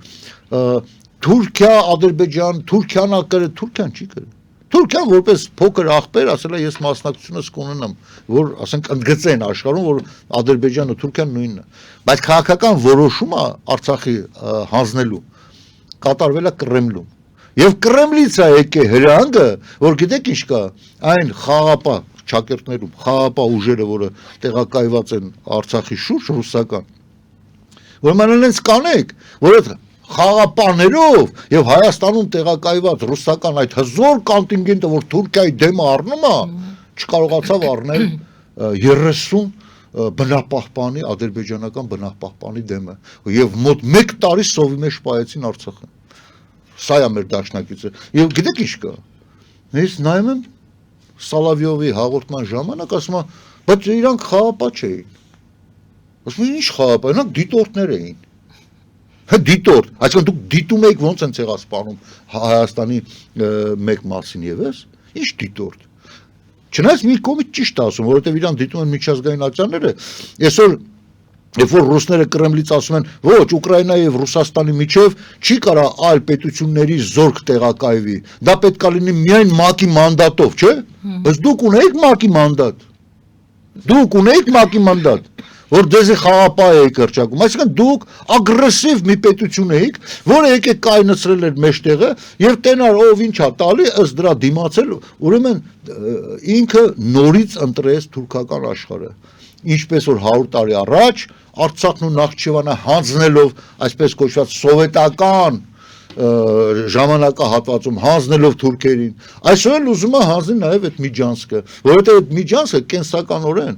Speaker 2: Թուրքիա, Ադրբեջան, Թուրքիան ակրը, Թուրքիան չի կրել։ Թուրքիան որպես փոքր աղբեր ասել է ես մասնակցությունս կունենամ, որ ասենք ընդգծեն աշխարհում, որ Ադրբեջանը, Թուրքիան նույնն է։ Բայց քաղաքական որոշումը Արցախի հանձնելու կատարվել է Կրեմլում։ Եվ Կրեմլից է եկե հրանգը, որ գիտեք ինչ կա, այն խաղապահ ճակերտներում, խաղապահ ուժերը, որը տեղակայված են Արցախի շուրջ ռուսական, որ մանանենց կանեք, որ խաղապաներով եւ Հայաստանում տեղակայված ռուսական այդ հզոր կոնտինգենտը, որ Թուրքիայի դեմը առնում է, չկարողացավ առնել 30 բնապահպանի, ադրբեջանական բնապահպանի դեմը եւ մոտ 1 տարի սովի մեջ շպայեցին Արցախը։ Սա է մեր դաշնակիցը։ Եվ գիտեք ինչ կա։ Ես նայում եմ Սալավյովի հաղորդման ժամանակ ասում եմ, բայց իրանք խաղապա չէին։ Ասում եմ, ինչ խաղապա, իրանք դիտորդներ էին։ Դիտորդ, այսինքն դուք դիտում եք ոնց են ցեղասպանում Հայաստանի մեկ մասին եւս, ինչ դիտորդ։ Չնայած մի կողմից ճիշտ է ասում, որովհետեւ իրան դիտում են միջազգային ատյանները, այսօր երբ որ ռուսները Կրեմլից ասում են, ոչ, Ուկրաինայի եւ Ռուսաստանի միջև չի կարա այլ պետությունների զորք տեղակայվի, դա պետք է լինի միայն ՄԱԿ-ի մանդատով, չէ՞։ Բայց դուք ունեիք ՄԱԿ-ի մանդատ։ Դուք ունեիք ՄԱԿ-ի մանդատ, որ դեզի խաղապահ էիք կրճակում, այսինքն դուք ագրեսիվ մի պետություն էիք, որը եկեք կայնացրել էր մեջտեղը եւ տենար ով ինչա տալի ըստ դրա դիմացել, ուրեմն ինքը նորից ընտրեց թուրքական աշխարհը, ինչպես որ 100 տարի առաջ Արցախն ու Նախճիվանը հանձնելով այսպես կոչված սովետական ժամանակահատվածում հանձնելով թուրքերին, այսօր էլ ուզում է հանձնել նաեւ այդ Միջանցքը, որովհետեւ այդ Միջանցքը կենսականորեն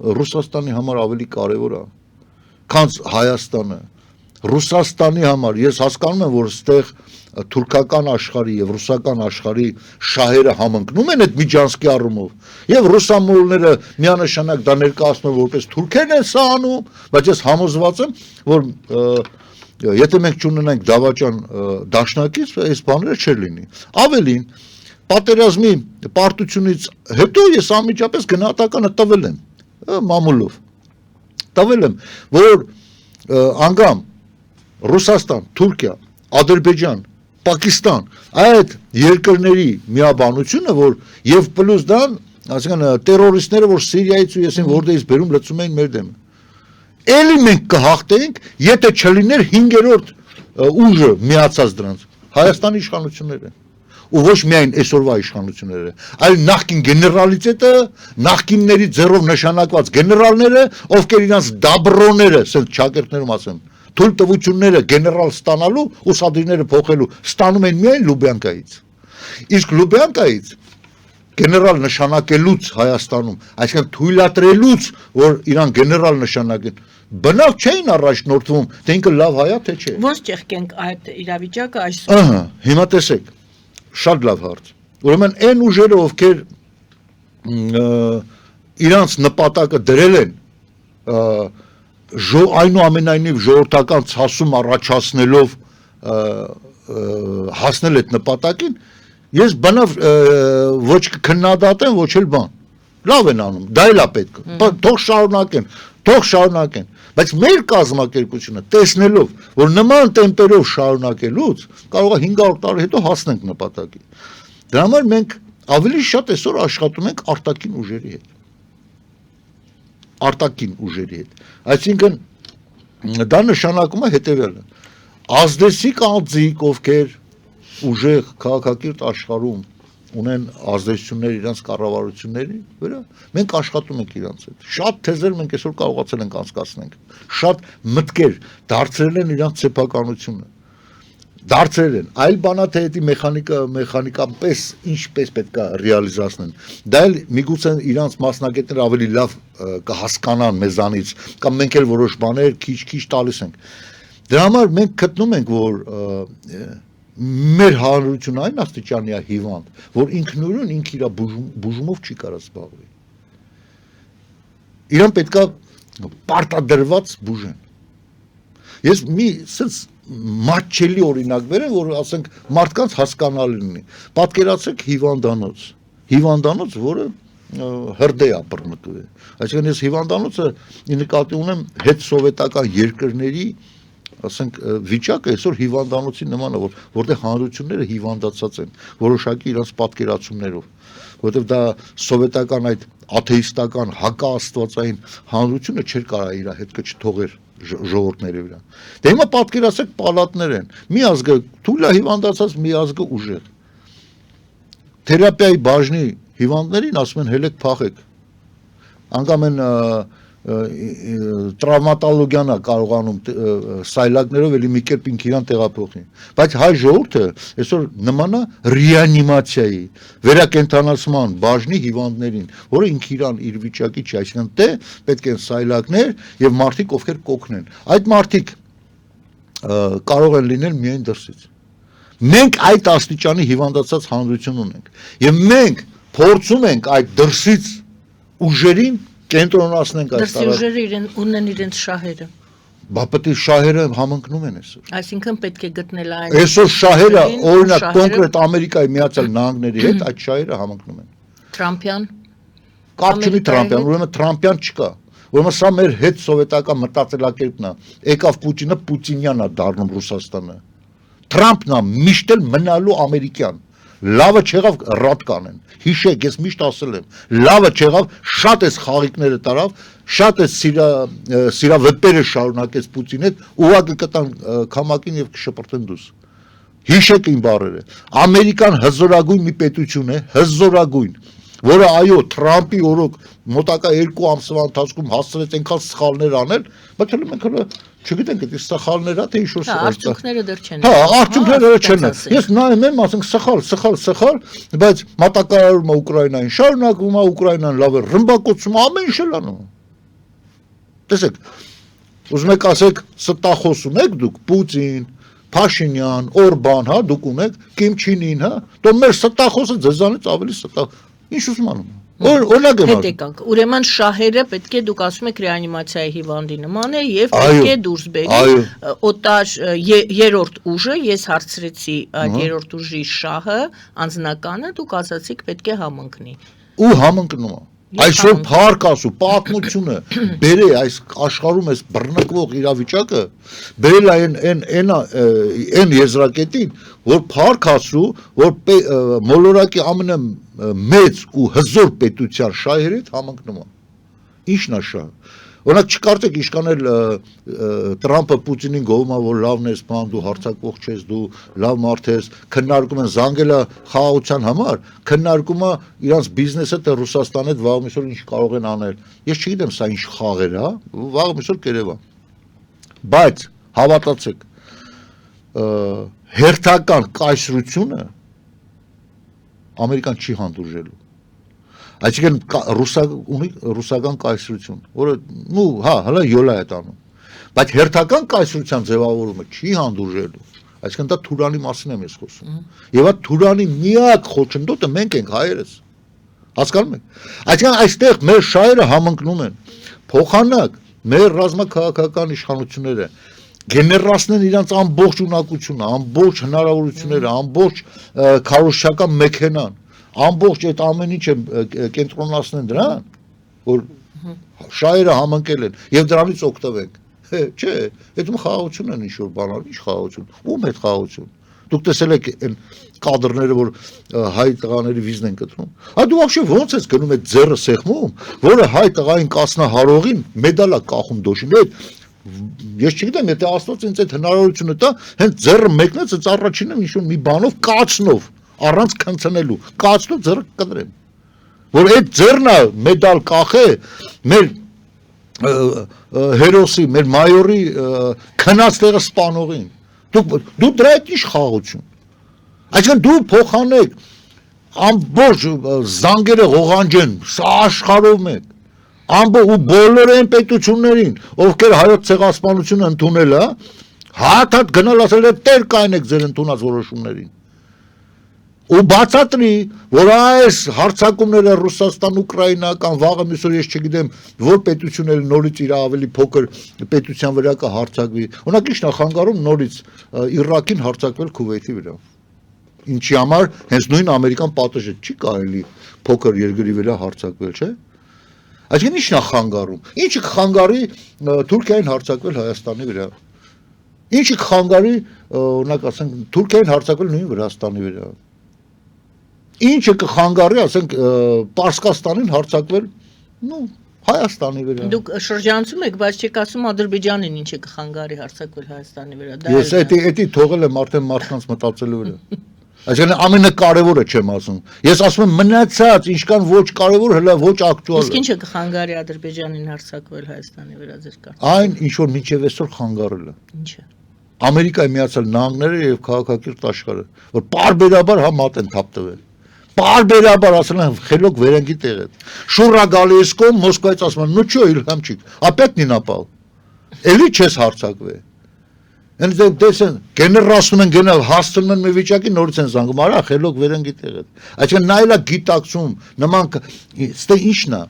Speaker 2: Ռուսաստանի համար ավելի կարևոր է, քան Հայաստանը։ Ռուսաստանի համար ես հասկանում եմ, որ այստեղ թուրքական աշխարհի եւ ռուսական աշխարհի շահերը համընկնում են այդ Միջանցքի առումով։ Եվ ռուսամոլները միանշանակ դա ներկայացնում են որպես թուրքերն են սա անում, բայց ես համոզված եմ, որ եթե մենք չունենանք դավաճան դաշնակից, այս բաները չէր լինի։ Ավելին, պատերազմի պարտությունից հետո ես անմիջապես գնահատականը տվել եմ մամուլով, տվել եմ, որ անգամ Ռուսաստան, Թուրքիա, Ադրբեջան, Պակիստան, այդ երկրների միաբանությունը, որ եւ պլյուս դրան, այսինքն տերորիստները, որ Սիրիայից ու եսին որտեղից բերում լցում էին մեր դեմը։ Էլի մենք կհաղթեինք, եթե չլիներ 5-րդ ուժը միացած դրանց, Հայաստանի իշխանությունները։ Ու ոչ միայն այսօրվա իշխանությունները, այլ նախկին գեներալիտետը, նախկինների ձեռով նշանակված գեներալները, ովքեր իրանց դաբրոները, ասենք ճակերտներում ասեմ, թույլ տվությունները գեներալ ստանալու, ուսադրիները փոխելու, ստանում են միայն Լուբյանկայից։ Իսկ Լուբյանկայից գեներալ նշանակելուց Հայաստանում, այսինքն թույլատրելուց, որ իրան գեներալ նշանակեն, բնավ չէին առաջնորդվում, թե ինքը լավ հայ է, թե չէ։
Speaker 1: Ոնց ճեղքենք այդ իրավիճակը այսօր։
Speaker 2: Ահա, հիմա տեսեք, շատ լավ հարց։ Ուրեմն այն ուժերը, ովքեր իրանց նպատակը դրել են այնուամենայնիվ ժողովրդական ցասում առաջացնելով հասնել այդ նպատակին, ես բնավ ոչ քննադատեմ, ոչ էլ բան։ Լավ են անում, դա էլ է պետք։ Թող շարունակեն, բայց մեր կազմակերպությունը տեսնելով, որ նման տեմպերով շարունակելուց կարող է 500 տարի հետո հասնենք նպատակի։ Դրա համար մենք ավելի շատ այսօր աշխատում ենք արտաքին ուժերի հետ։ Արտաքին ուժերի հետ։ Այսինքն դա նշանակում է հետևյալը. ազդեցիկ անձիկ, ովքեր ուժեղ քաղաքակիրթ աշխարհում ունեն ազդեցություններ իրենց կառավարությունների վրա, մենք աշխատում ենք իրենց հետ։ Շատ թեզեր մենք այսօր կարողացել ենք անցկացնենք։ Շատ մտքեր դարձրել են իրենց սեփականությունը։ Դարձրել են, այլ բանաթեթի մեխանիկապես ինչպես պետք է ռեալիզացնեն։ Դա էլ միգուցե իրանց մասնագետները ավելի լավ կհասկանան մեզանից, կամ մենք էլ որոշ բաներ քիչ տալիս ենք։ Դրա համար մենք գտնում ենք, որ մեր հանրությունը այն աստիճանի է հիվանդ, որ ինքնուրույն ինքը իր բուժումով չի կարող զբաղվել։ Իրան պետքա պարտադրված բուժեն։ Ես մի սենց մատչելի օրինակ վերեմ, որ ասենք մարդկանց հասկանալի լինի։ Պատկերացրեք հիվանդանոց, որը հրդե է բռնկվել։ Այսինքն ես հիվանդանոցը նկատի ունեմ հետ սովետական երկրների, ասենք վիճակը այսօր հիվանդանոցի նման է, որտեղ հանրությունները հիվանդացած են, որոշակի իրենց պատկերացումներով, որովհետև դա սովետական այդ աթեիստական հակաաստվածային հանրությունը չէր կարող իր հետքը չթողեր ժողովուրդների վրա։ Դե հիմա պատկերացրեք պալատներ են, մի ազգը թույլ է հիվանդացած, մի ազգը ուժեղ։ Թերապիայի բաժնի հիվանդներին ասում են հելեք փախեք։ Անգամ են տրավմատոլոգիան է կարողանում սայլակներով էլի մի կերպ ինքն իրան տեղափոխի։ Բայց հայ ժողովուրդը այսօր նման է ռեանիմացիայի, վերակենդանացման բաժնի հիվանդներին, որը ինքն իրան իր վիճակի չի, այսինքն դե պետք են սայլակներ եւ մարդիկ ովքեր կօգնեն։ Այդ մարդիկ կարող են լինել միայն դրսից։ Մենք այդ աստիճանի հիվանդացած հանրություն ունենք եւ մենք փորձում ենք այդ դրսից ուժերին կենտրոնացնենք այս
Speaker 1: Դրսի ուժերը ունեն իրենց շահերը։
Speaker 2: Բա պետք է շահերը համընկնում են այսօր։
Speaker 1: Այսինքն պետք է գտնել այն։
Speaker 2: Այսօր շահերը, օրինակ կոնկրետ Ամերիկայի Միացյալ Նահանգների հետ այդ շահերը համընկնում են։
Speaker 1: Թրամփյան։
Speaker 2: Կապ չունի Թրամփյան, ուրեմն Թրամփյան չկա։ Ուրեմն սա մեր հետ սովետական մտածելակերպն է։ Եկավ Պուտինը, Պուտինյանն է դառնում Ռուսաստանը։ Թրամփն է միշտ էլ մնալու ամերիկյան։ Լավը չեղավ ռադ կանեն։ Հիշեք, ես միշտ ասել եմ, լավը չեղավ, շատ էս խաղիկները տարավ, շատ էս սիրավեպերը շարունակեց Պուտինի հետ, ուղղակի կտան քամակին եւ կշպրտեն դուս։ Հիշեք իմ բառերը։ Ամերիկան հզորագույն մի պետություն է, հզորագույն, որը այո, Թրամփի օրոք մոտակա 2 ամսվա ընթացքում հասցրեց այնքան սխալներ անել, բայց հələ մենք հələ չգիտենք դա սխալներ է թե ինչ որ
Speaker 1: արդյունքները դեռ չեն։
Speaker 2: Հա, արդյունքները չեն։ Ես նայում եմ, ասենք սխալ, բայց մատակարարումը Ուկրաինային շարունակվում է, Ուկրաինան լավ է ռմբակոծում, ամեն ինչ էլ անում։ Տեսեք, ուզում եք ասեք, ստախոս ունեք դուք Պուտին, Փաշինյան, Օրբան, հա, դուք ունեք Կիմ Չին Ին, հա, դու մեր ստախոսը ձեզանից ավելի ստախ։ Ինչ ուզում անում։ Օրինակ եմ
Speaker 1: ասում։ Հետեկանք, ուրեմն շահերը պետք է դուք ասում եք ռեանիմացիայի հիվանդի նման է եւ պետք է դուրս բերի օտար երրորդ ուժը, ես հարցրեցի այդ երրորդ ուժի շահը, անձնականը, դուք ասացիք պետք է համընկնի։
Speaker 2: Ու համընկնում է։ Այսօր փառք ասու, պատմությունը բերե այս աշխարհում այս բռնկվող իրավիճակը բերել այն եզրակետին, որ փառք ասու, որ մոլորակի ամենամեծ ու հզոր պետության շահերից համընկնում է։ Ինչն է շահը։ Օրինակ չկարծեք իշքանել Տրամփը Պուտինին գովում է, որ լավն ես, բան դու հարցակվող չես, դու լավ մարդ ես, քննարկում են զանգելը խաղաղության համար, քննարկում է իրանց բիզնեսը թե Ռուսաստանի հետ վաղ միսօր ինչ կարող են անել։ Ես չգիտեմ սա ինչ խաղեր է, վաղ միսօր կերևա։ Բայց հավատացեք, հերթական կայսրությունը Ամերիկան չի հանդուրժելու։ Այսինքն ունի ռուսական կայսրություն, որը հա, հələ յոլա է տանում։ Բայց հերթական կայսրության ձևավորումը չի հանդուրժելու։ Այսինքն դա Թուրանի մասին եմ ես խոսում։ Եվ այդ Թուրանի միակ խոչընդոտը մենք ենք հայերս։ Հասկանում եք։ Այսինքն այստեղ մեր շահերը համընկնում են։ Փոխանակ մեր ռազմաքաղաքական իշխանությունները գեներացնեն իրանց ամբողջ ունակությունը, ամբողջ հնարավորությունները, ամբողջ քարոզչական մեքենան, ամբողջ այդ ամեն ինչը կենտրոնացնեն դրան, որ շահերը համընկել են եւ դրանից օգտվենք։ Չէ, այդում խաղաղություն են ինչ-որ բանալ, ինչ խաղաղություն։ Ում հետ խաղաղություն։ Դուք տեսել եք այն կադրները, որ հայ տղաների վիզն են կտրում։ Հա դու вообще ո՞նց ես գնում այդ ձեռը սեղմում, որը հայ տղային կասնահարողին մեդալ է կախում դոշին հետ։ Ես չգիտեմ, եթե Աստված ինձ այդ հնարավորությունը տա, հենց ձեռը մեկնեց, այս առաջինը ինչ-որ մի բանով կացնով, առանց քնցնելու, կացնով ձեռը կտրեմ։ Որ այդ ձեռնը մեդալ կախե մեր հերոսի, մեր մայորի քնած տեղը սպանողին։ Դու դրա հետ ինչ խաղաղություն։ Այսինքն դու փոխանեք ամբողջ զանգերը ղողանջեն, սա աշխարհով մեկ։ Ամբողջ ու բոլոր այն պետություններին, ովքեր հայոց ցեղասպանությունը ընդունել է, հատ գնալ ասել է տեր կայնեք ձեր ընդունած որոշումներին։ Ու բացատրի, որ այս հարձակումները Ռուսաստան, Ուկրաինա կամ վաղը միսօր ես չգիտեմ, որ պետություն էլ նորից իր ավելի փոքր պետության վրա կհարձակվի։ Օրինակ ի՞նչն է խանգարում նորից Իրաքին հարձակվել Քուվեյթի վրա։ Ինչի համար հենց նույն ամերիկան պատժը չի կարելի փոքր երկրի վրա հարձակվել, չէ՞։ Այսինքն ի՞նչն է խանգարում։ Ինչը կխանգարի Թուրքիային հարձակվել Հայաստանի վրա։ Ինչը կխանգարի, օրինակ ասենք, Թուրքիային հարձակվել նույն Վրաստանի վրա։ Ինչը կխանգարի, ասենք, Պարսկաստանին հարձակվել, Հայաստանի վրա։
Speaker 1: Դուք շրջանցում եք, բայց չեք ասում Ադրբեջանին ինչը կխանգարի հարձակվել Հայաստանի վրա։
Speaker 2: Ես էդի թողել եմ արդեն մարդկանց մտածելու վրա։ Այսինքն ամենակարևորը չեմ ասում։ Ես ասում եմ մնացած ինչքան ոչ կարևոր, հələ ոչ ակտուալ։
Speaker 1: Իսկ ինչը կխանգարի Ադրբեջանին հարձակվել Հայաստանի վրա ձեր կարծիքով։
Speaker 2: Այն ինչ որ մինչև այսօր խանգարել է։
Speaker 1: Ինչը։
Speaker 2: Ամերիկայի Միացյալ Նահանգները եւ քաղաքակիրթ աշխարհը, որ պարբերաբար հա մատ են թափտվել։ Պարբերաբար ասել են խելոք վերանգի տեղ է։ Շուրա գալիս կողմ Մոսկվայից ասում են, «Ну что, Ильхамчик, опять не напал»։ Էլի չես հարձակվել։ Ընդ դեսեն գեներալում են գնալ հասցնում են մի վիճակի նորից են զանգում, արա խելոք վերանգի տեղ է։ Այսինքն նայելա գիտակցում, նման ստե ինչն է։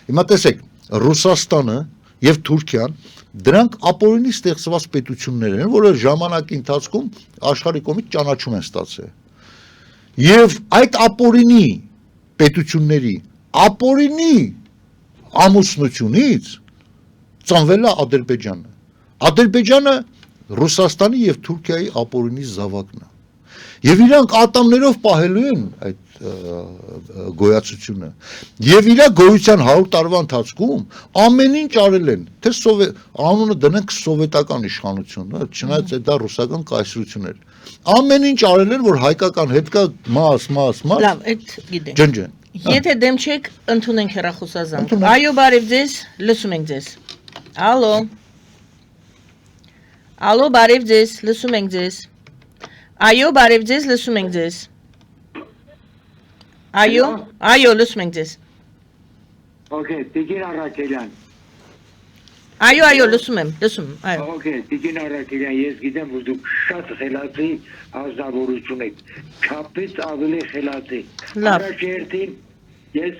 Speaker 2: Հիմա տեսեք, Ռուսաստանը եւ Թուրքիան դրանք ապօրինի ստեղծված պետություններ են, որը ժամանակի ընթացքում աշխարհի կողմից ճանաչում են ստացել։ Եվ այդ ապօրինի պետությունների ապօրինի ամուսնությունից ծնվել է Ադրբեջանը։ Ադրբեջանը Ռուսաստանի եւ Թուրքիայի ապօրինի զավակն է։ Եվ իրանք ատամներով պահելու են այդ գոյացությունը։ Եվ իր գոյության 100 տարվա ընթացքում ամեն ինչ արել են, թե անունը դնենք սովետական իշխանություն, չնայած դա ռուսական կայսրություն էր։ Ամեն ինչ արել են, որ հայկական հետ կա մաս։
Speaker 1: Լավ, այդ գիտենք։
Speaker 2: Ջնջեն։
Speaker 1: Եթե դեմ չեք, ընդունենք հեռախոսազանգ։ Այո, բարև ձեզ, լսում ենք ձեզ։ Ալո, բարև ձեզ, լսում ենք ձեզ։ Այո, բարև ձեզ, լսում ենք ձեզ։ Այո, լսում ենք ձեզ։
Speaker 3: Okay, Տիկին Արաքելյան։
Speaker 1: Այո, լսում եմ, այո։
Speaker 3: Okay, Տիկին Արաքելյան, ես գիտեմ, որ դուք շատ խելացի ազնվորություն եք, չափից ավելի խելացի։ Առաջերտին ես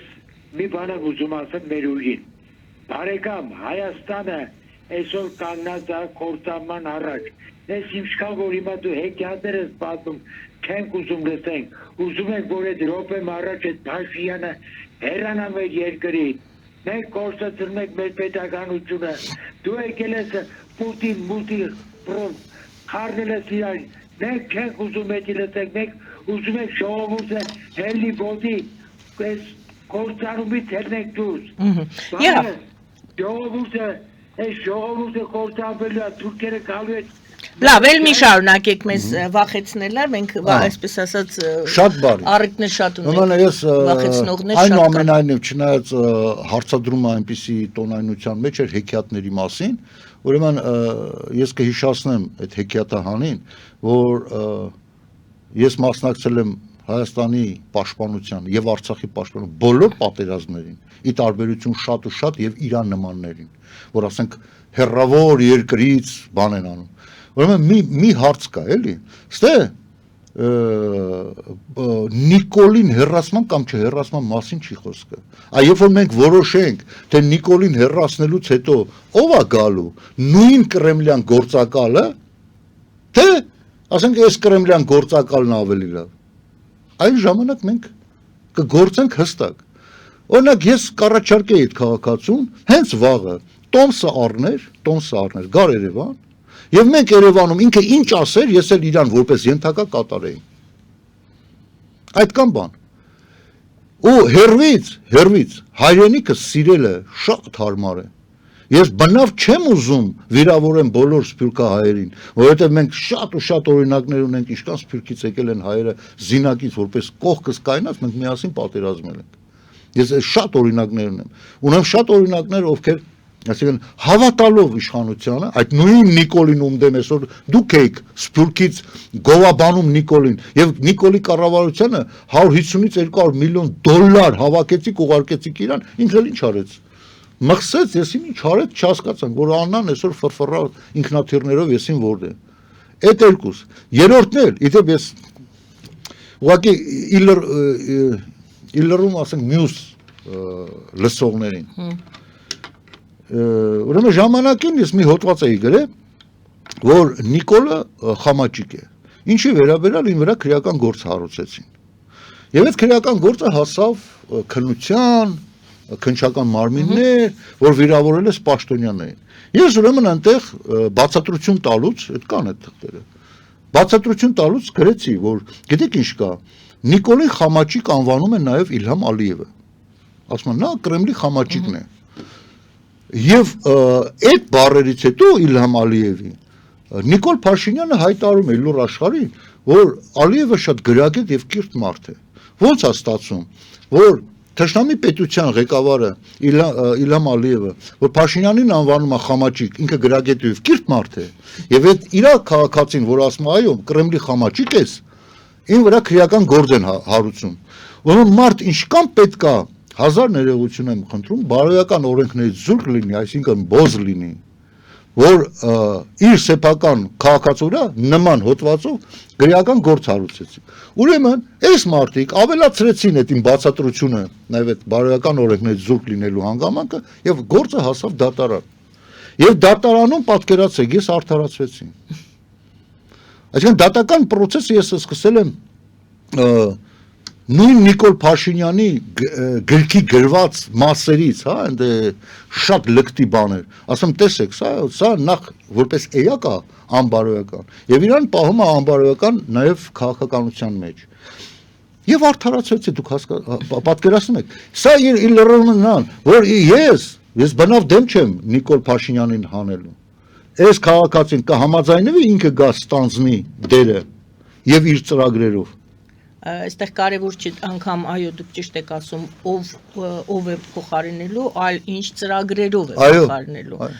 Speaker 3: մի բան եմ ուզում ասել մեր ուժին։ Բարեկամ, Հայաստանը այսօր կանգնած է կործանման առաջ։ Ես ինչքան որ հիմա դու հեքիաթներ ես պատմում, չենք ուզում լսենք, ուզում ենք, որ այդ րոպեմ առաջ այդ Փաշինյանը հեռանա մեր երկրից։ Մենք կորցրել ենք մեր պետականությունը։ Դու եկել ես Պուտին, խառնել ես իրար։ Մենք չենք ուզում այդ լսենք, մենք ուզում ենք ժողովուրդը հելի բոդի այս կորցանումից հեռնենք դուրս։ Ժողովուրդը կորցանվելու է, թուրքերը գալու են։
Speaker 1: Լավ, էլ մի շարունակեք մեզ վախեցնելը, մենք այսպես ասած
Speaker 2: շատ բարի։
Speaker 1: Առիթներ շատ
Speaker 2: Ուրեմն ես
Speaker 1: վախեցնողներ շատ կան։
Speaker 2: Այնուամենայնիվ չնայած հարցադրումը այնպիսի տոնայնության մեջ էր հեքիաթների մասին, ուրեմն ես կհիշացնեմ այդ հեքիաթահանին, որ ես մասնակցել եմ Հայաստանի պաշտպանության եւ Արցախի պաշտպանության բոլոր պատերազմներին, ի տարբերություն շատ ու շատ եւ Իրան նմաններին, որ ասենք հերրավոր երկրից բան են անում։ Ուրեմն մի հարց կա, էլի։ Ստե Նիկոլին հեռացման կամ չհեռացման մասին չի խոսքը։ Երբ որ մենք որոշենք, թե Նիկոլին հեռացնելուց հետո ով է գալու, նույն կրեմլյան գործակալը, թե ասենք այս կրեմլյան գործակալն ավելի լավ։ Այն ժամանակ մենք կգործենք հստակ։ Օրինակ ես կառաջարկեի այդ քաղաքացուն հենց վաղը տոմսը առներ, գար Երևան, եւ մենք Երևանում ինքը ինչ ասեր, ես էլ իրան որպես ենթակա կատարեի։ Այդքան բան։ Ու հերվից հայրենիքը սիրելը շատ հարմար է։ Ես բնավ չեմ ուզում վիրավորեմ բոլոր սփյուռքահայերին, որովհետև մենք շատ ու շատ օրինակներ ունենք, ինչքան սփյուռքից եկել են հայերը զինակից որպես կողքս կայնած, մենք միասին պատերազմել ենք։ Ես շատ օրինակներ ունեմ շատ օրինակներ, ովքեր այսինքն հավատալով իշխանությանը, այդ նույն Նիկոլին ում դեմ այսօր դուք եք սփյուռքից գովաբանում Նիկոլին, եւ Նիկոլի կառավարությանը 150-ից 200 միլիոն դոլար հավաքեցիք, ուղարկեցիք իրան, ինքը ինչ արեց։ Մխսեց, եսին ինչ արեց, չհասկացանք, որ Աննան այսօր ֆրֆռա ինքնաթիռներով եսին որդ է։ Այդ երկուս։ Երրորդն էլ, իդեպ ես ուղղակի իլրում ասենք մյուս լսողներին։ Ուրեմն ժամանակին ես մի հոդված էի գրել, որ Նիկոլը խամաճիկ է։ Ինչի վերաբերյալ ին վրա քրեական գործ հարուցեցին։ Եվ այդ քրեական գործը հասավ քննության, քննչական մարմիններ, որ վիրավորել է Պաշտոնյաններին։ Ես ուրեմն այնտեղ բացատրություն տալուց, այդ կան այդ թղթերը։ Բացատրություն տալուց գրեցի, որ գիտեք ինչ կա, Նիկոլի խամաճիկ անվանում են նաև Իլհամ Ալիևը։ Ասում են, նա Կրեմլի խամաճիկն է։ Եվ այդ բառերից հետո Իլհամ Ալիևի Նիկոլ Փաշինյանը հայտարարում է լուր աշխարհին, որ Ալիևը շատ գրագետ եւ կիրթ մարդ է։ Ոնց է ստացվում, որ Թշնամի պետության ղեկավարը Իլհամ Ալիևը, որ Փաշինյանին անվանում է խամաճիկ, ինքը գրագետ եւ կիրթ մարդ է, եւ այդ իր քաղաքացին, որ ասում է, այո, Կրեմլի խամաճիկ ես, ին վրա քրեական գործ են հարուցում։ Ուրեմն մարդ ինչքան պետք է 1000 ներողություն եմ խնդրում, բարոյական օրենքներից զուրկ լինի, այսինքն բոզ լինի, որ իր սեփական քաղաքացու նման հոդվածով գրական գործ հարուցեցի։ Ուրեմն այս մարդիկ ավելացրեցին այդ իմ բացատրությունը, նաև այդ բարոյական օրենքներից զուրկ լինելու հանգամանքը եւ գործը հասավ դատարան։ Եվ դատարանում պատկերացեք, ես արդարացվեցի։ Այսինքն դատական process-ը ես սկսել եմ նույն Նիկոլ Փաշինյանի գրքի գրված մասերից, հա, ընդ շատ լկտի բաներ, ասում տեսեք, սա նախ որպես էակ է անբարոյական, եւ իրան պահում է անբարոյական նաեւ քաղաքականության մեջ։ Եվ արդարացրեցի, դուք պատկերացնում եք, սա իր լրոնան, որ ես բնավ դեմ չեմ Նիկոլ Փաշինյանին հանելու։ Այս քաղաքացին կհամաձայնվի ինքը գա ստանձնի դերը եւ իր ծրագրերով։
Speaker 1: Այստեղ կարևոր չի անգամ այո դուք ճիշտ եք ասում ով է փոխարինելու, այլ ինչ ծրագրերով է փոխարինելու։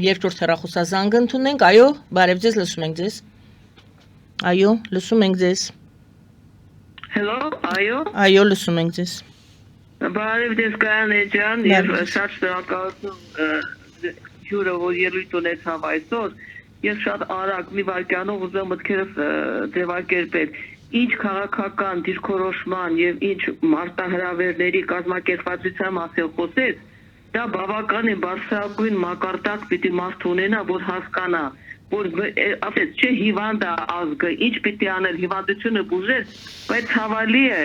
Speaker 1: Երկրորդ հեռախոսազանգը ընդունենք, այո, բարև ձեզ, լսում ենք ձեզ։ Այո, լսում ենք ձեզ։
Speaker 4: Hello, այո։
Speaker 1: Այո, լսում ենք ձեզ։
Speaker 4: Բարև ձեզ Կանե ջան, եւ շատ շնորհակալություն ջուրը որ ելույթ ունեցավ այսօր։ Ես շատ արագ մի վայրկյանով ուզում մտքերս ձևակերպել։ Ինչ քաղաքական դիրքորոշման եւ ինչ մարտահրավերների կազմակերպվածության մասին խոսեց, դա բավականին բարձրագույն մակարդակ պիտի մարդ ունենա, որ հասկանա, որ ասես չէ հիվանդ է ազգը, ինչ պիտի անել հիվանդությունը բուժել, բայց ցավալի է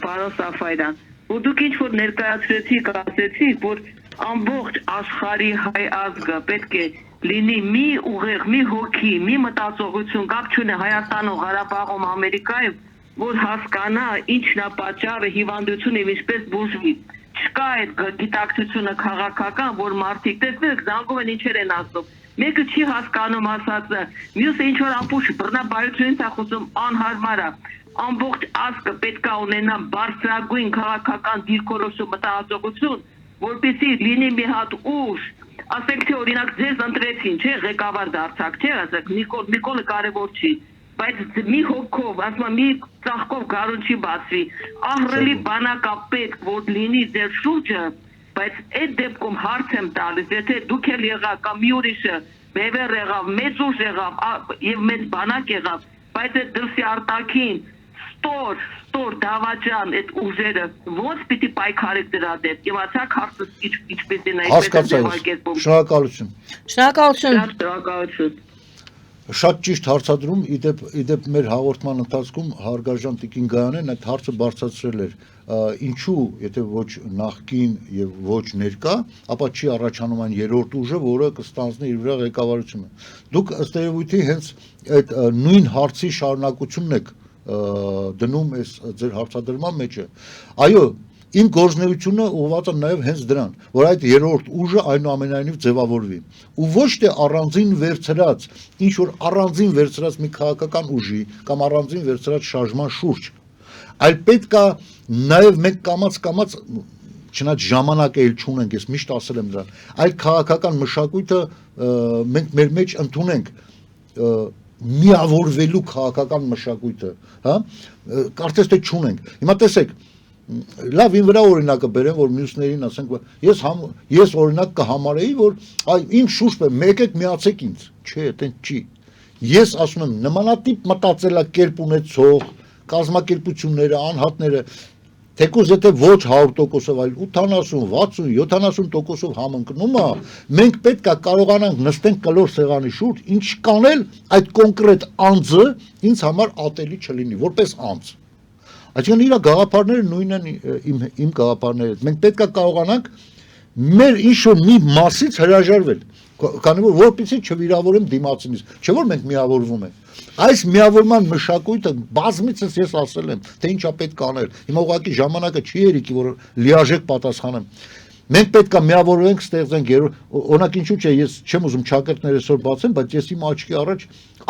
Speaker 4: պարոն Սաֆարյան, որ դուք ինչ որ ներկայացրեցիք, ասեցիք, որ ամբողջ աշխարհի հայ ազգը պետք է լինի մի ուղեղ, մի հոգի, մի մտածողություն, կապ չունի Հայաստանում, Ղարաբաղում, Ամերիկայում, որ հասկանա ինչն է պատճառը հիվանդությունը եւ ինչպես բուժվի։ Չկա այդ գիտակցությունը քաղաքական, որ մարդիկ տեսնեք, զանգում են ինչեր են ասում։ Մեկը չի հասկանում ասածը, մյուսը ինչ որ ամբողջ բռնաբարությունից է խոսում, անհարմար է։ Ամբողջ ազգը պետք է ունենա բարձրագույն քաղաքական դիրքորոշում, մտածողություն, որպեսզի լինի մի հատ ուժ, ասենք թե օրինակ ձեզ ընտրեցին, չէ, ղեկավար դարձաք, չէ, ասեք Նիկոլը կարևոր չի, բայց մի հոգով, ասում մի ծաղկով գարուն չի բացվի, ահռելի բանակա պետք որ լինի ձեր շուրջը, բայց այդ դեպքում հարց եմ տալիս, եթե դուք էլ եղաք կամ մի ուրիշը բևեր եղավ, մեծ ուժ եղավ եւ մեծ բանակ եղավ, բայց այդ դրսի արտաքին ստոր դավաճան այդ ուժերը ոնց պիտի պայքարեք դրա դեպ իմացաք հարցը ինչպես է
Speaker 2: հասկացա,
Speaker 1: շնորհակալություն։
Speaker 2: Շատ ճիշտ հարցադրում, իդեպ մեր հաղորդման ընթացքում հարգարժան Տիկին Գայանեն այդ հարցը բարձրացրել էր, ինչու, եթե ոչ նախկին եւ ոչ ներկա, ապա չի առաջանում այն երրորդ ուժը, որը կստանձնի իր վրա ղեկավարությունը։ Դուք ըստ երևույթի հենց այդ նույն հարցի շարունակությունն եք դնում այս ձեր հարցադրման մեջը։ Այո, իմ գործունեությունը ուղղված է նաև հենց դրան, որ այդ երրորդ ուժը այնուամենայնիվ ձևավորվի։ Ու ոչ թե առանձին վերցրած, ինչ որ առանձին վերցրած մի քաղաքական ուժի կամ առանձին վերցրած շարժման շուրջ, այլ պետք է նաև մենք կամաց չնայած ժամանակ էլ չունենք, ես միշտ ասել եմ դրան, այլ քաղաքական մշակույթը մենք մեր մեջ ընդունենք միավորվելու քաղաքական մշակույթը, հա, կարծես թե չունենք։ Հիմա տեսեք, լավ ին վրա օրինակը բերեմ, որ մյուսներին ասենք, ես օրինակ կհամարեի, որ իմ շուրջը եկեք միացեք ինձ, չէ, այդպես չի։ Ես ասում եմ, նմանատիպ մտածելակերպ ունեցող կազմակերպությունները, անհատները, թեկուզ եթե ոչ 100%-ով, այլ 80, 60, 70%-ով համընկնում է, մենք պետք է կարողանանք նստենք կլոր սեղանի շուրջ, ինչ կանել այդ կոնկրետ անձը ինձ համար ատելի չլինի, որպես անձ։ Այսինքն իր գաղափարները նույնն են իմ գաղափարները։ Մենք պետք է կարողանանք մեր ինչ-որ մի մասից հրաժարվել, քանի որ որպեսզի չվիրավորեմ դիմացինից, չէ՞ որ մենք միավորվում ենք։ Այս միավորման մշակույթը բազմիցս ես ասել եմ, թե ինչա պետք անել։ Հիմա ուղղակի ժամանակը չի երիկի, որ լիարժեք պատասխանեմ։ Մենք պետք է միավորվենք, ստեղծենք օրինակ ինչու՞ չէ, ես չեմ ուզում ճակերտներ այսօր բացեմ, բայց ես իմ աչքի առաջ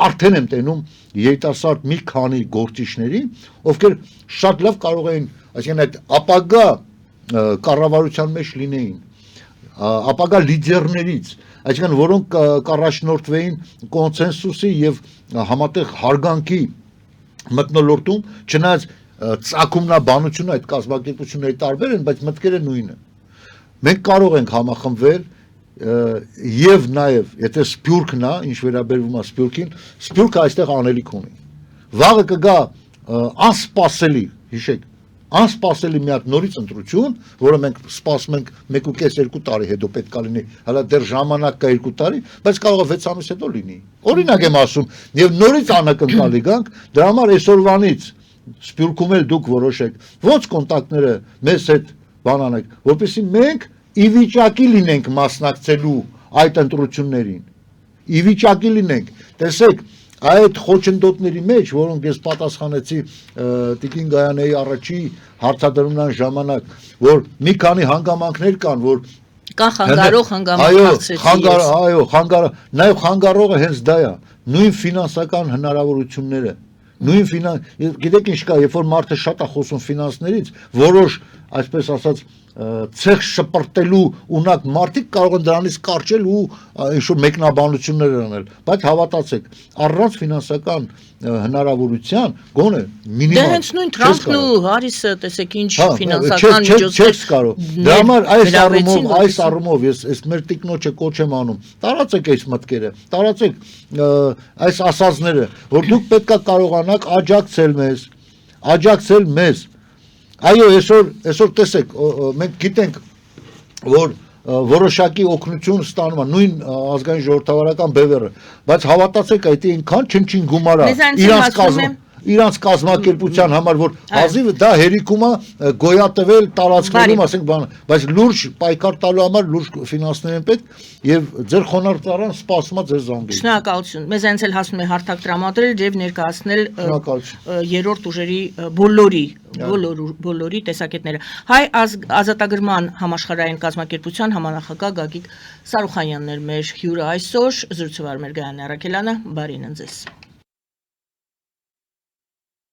Speaker 2: արդեն եմ տենում երիտասարդ մի քանի գործիչների, ովքեր շատ լավ կարող էին, այսինքն այդ ապագա կառավարության մեջ լինեին, ապագա լիդերներից, այսինքն որոնք կառաջնորդվեին կոնսենսուսի եւ համատեղ հարգանքի մթնոլորտում, չնայած ծագումնաբանությունը այդ կազմակերպությունների տարբեր են, բայց մտքերը նույնն են։ Մենք կարող ենք համախմբվել եւ նաեւ եթե Սփյուռքն է, ինչ վերաբերվում է Սփյուռքին, Սփյուռքը այստեղ անելիք ունի։ Վաղը կգա անսպասելի, հիշեք, անսպասելի մի հատ նորից ընտրություն, որը մենք սպասում ենք 1.5-2 տարի հետո պետք է լինի, հələ դեռ ժամանակ կա 2 տարի, բայց կարող է 6 ամիս հետո լինի։ Օրինակ եմ ասում, եւ նորից անակնկալի գանք, դրա համար այսօրվանից Սփյուռքում էլ դուք որոշեք, ոնց կոնտակտները մեզ հետ բանանեք, որպեսզի մենք ի վիճակի լինենք մասնակցելու այդ ընտրություններին։ Ի վիճակի լինենք։ Տեսեք, այդ խոչընդոտների մեջ, որոնք ես պատասխանեցի Տիկին Գայանեի առաջի հարցադրման ժամանակ, որ մի քանի հանգամանքներ կան, որ
Speaker 1: կան խանգարող հանգամանքներ։
Speaker 2: Այո, նաև խանգարողը հենց դա է, նույն ֆինանսական հնարավորությունները։ Գիտեք ինչ կա, երբ որ մարդը շատ է խոսում ֆինանսներից, որոշ, այսպես ասած, ցեխ շպրտելու ունակ մարդիկ կարող են դրանից կարճել ու ինչ-որ մեկնաբանություններ անել, բայց հավատացեք, առանց ֆինանսական հնարավորության գոնե մինիմալ։
Speaker 1: Դե հենց նույն Թրամփն ու Հարիսը, տեսեք ինչ ֆինանսական միջոցներ
Speaker 2: կարող։ Դրա համար այս առումով ես մեր տիկնոջը կոչ եմ անում։ Տարածեք այս մտքերը, տարածեք այս ասածները, որ դուք պետքա կարողանաք աջակցել մեզ։ Այո, այսօր տեսեք, մենք գիտենք, որ որոշակի օգնություն ստանում է նույն ազգային ժողովրդավարական բևեռը, բայց հավատացեք, այդ այնքան չնչին գումար է իրանց կազմակերպության համար, որ հազիվ դա հերիքում է գոյատևել տարածքներում, ասենք բան, բայց լուրջ պայքար տալու համար լուրջ ֆինանսներ են պետք եւ ձեր խոնարհ ծառան սպասում է ձեր զանգերին։
Speaker 1: Շնորհակալություն։ Մեզ այնց էլ հասնում է հարթակ տրամադրել եւ ներկայացնել երրորդ ուժերի բոլորի տեսակետները։ Հայ ազատագրման համաշխարհային կազմակերպության համանախագահ Գագիկ Սարուխանյանն էր մեր հյուրը այսօր, զրուցում էր մեր Գայանե Առաքելյանը, բարին ընձեզ։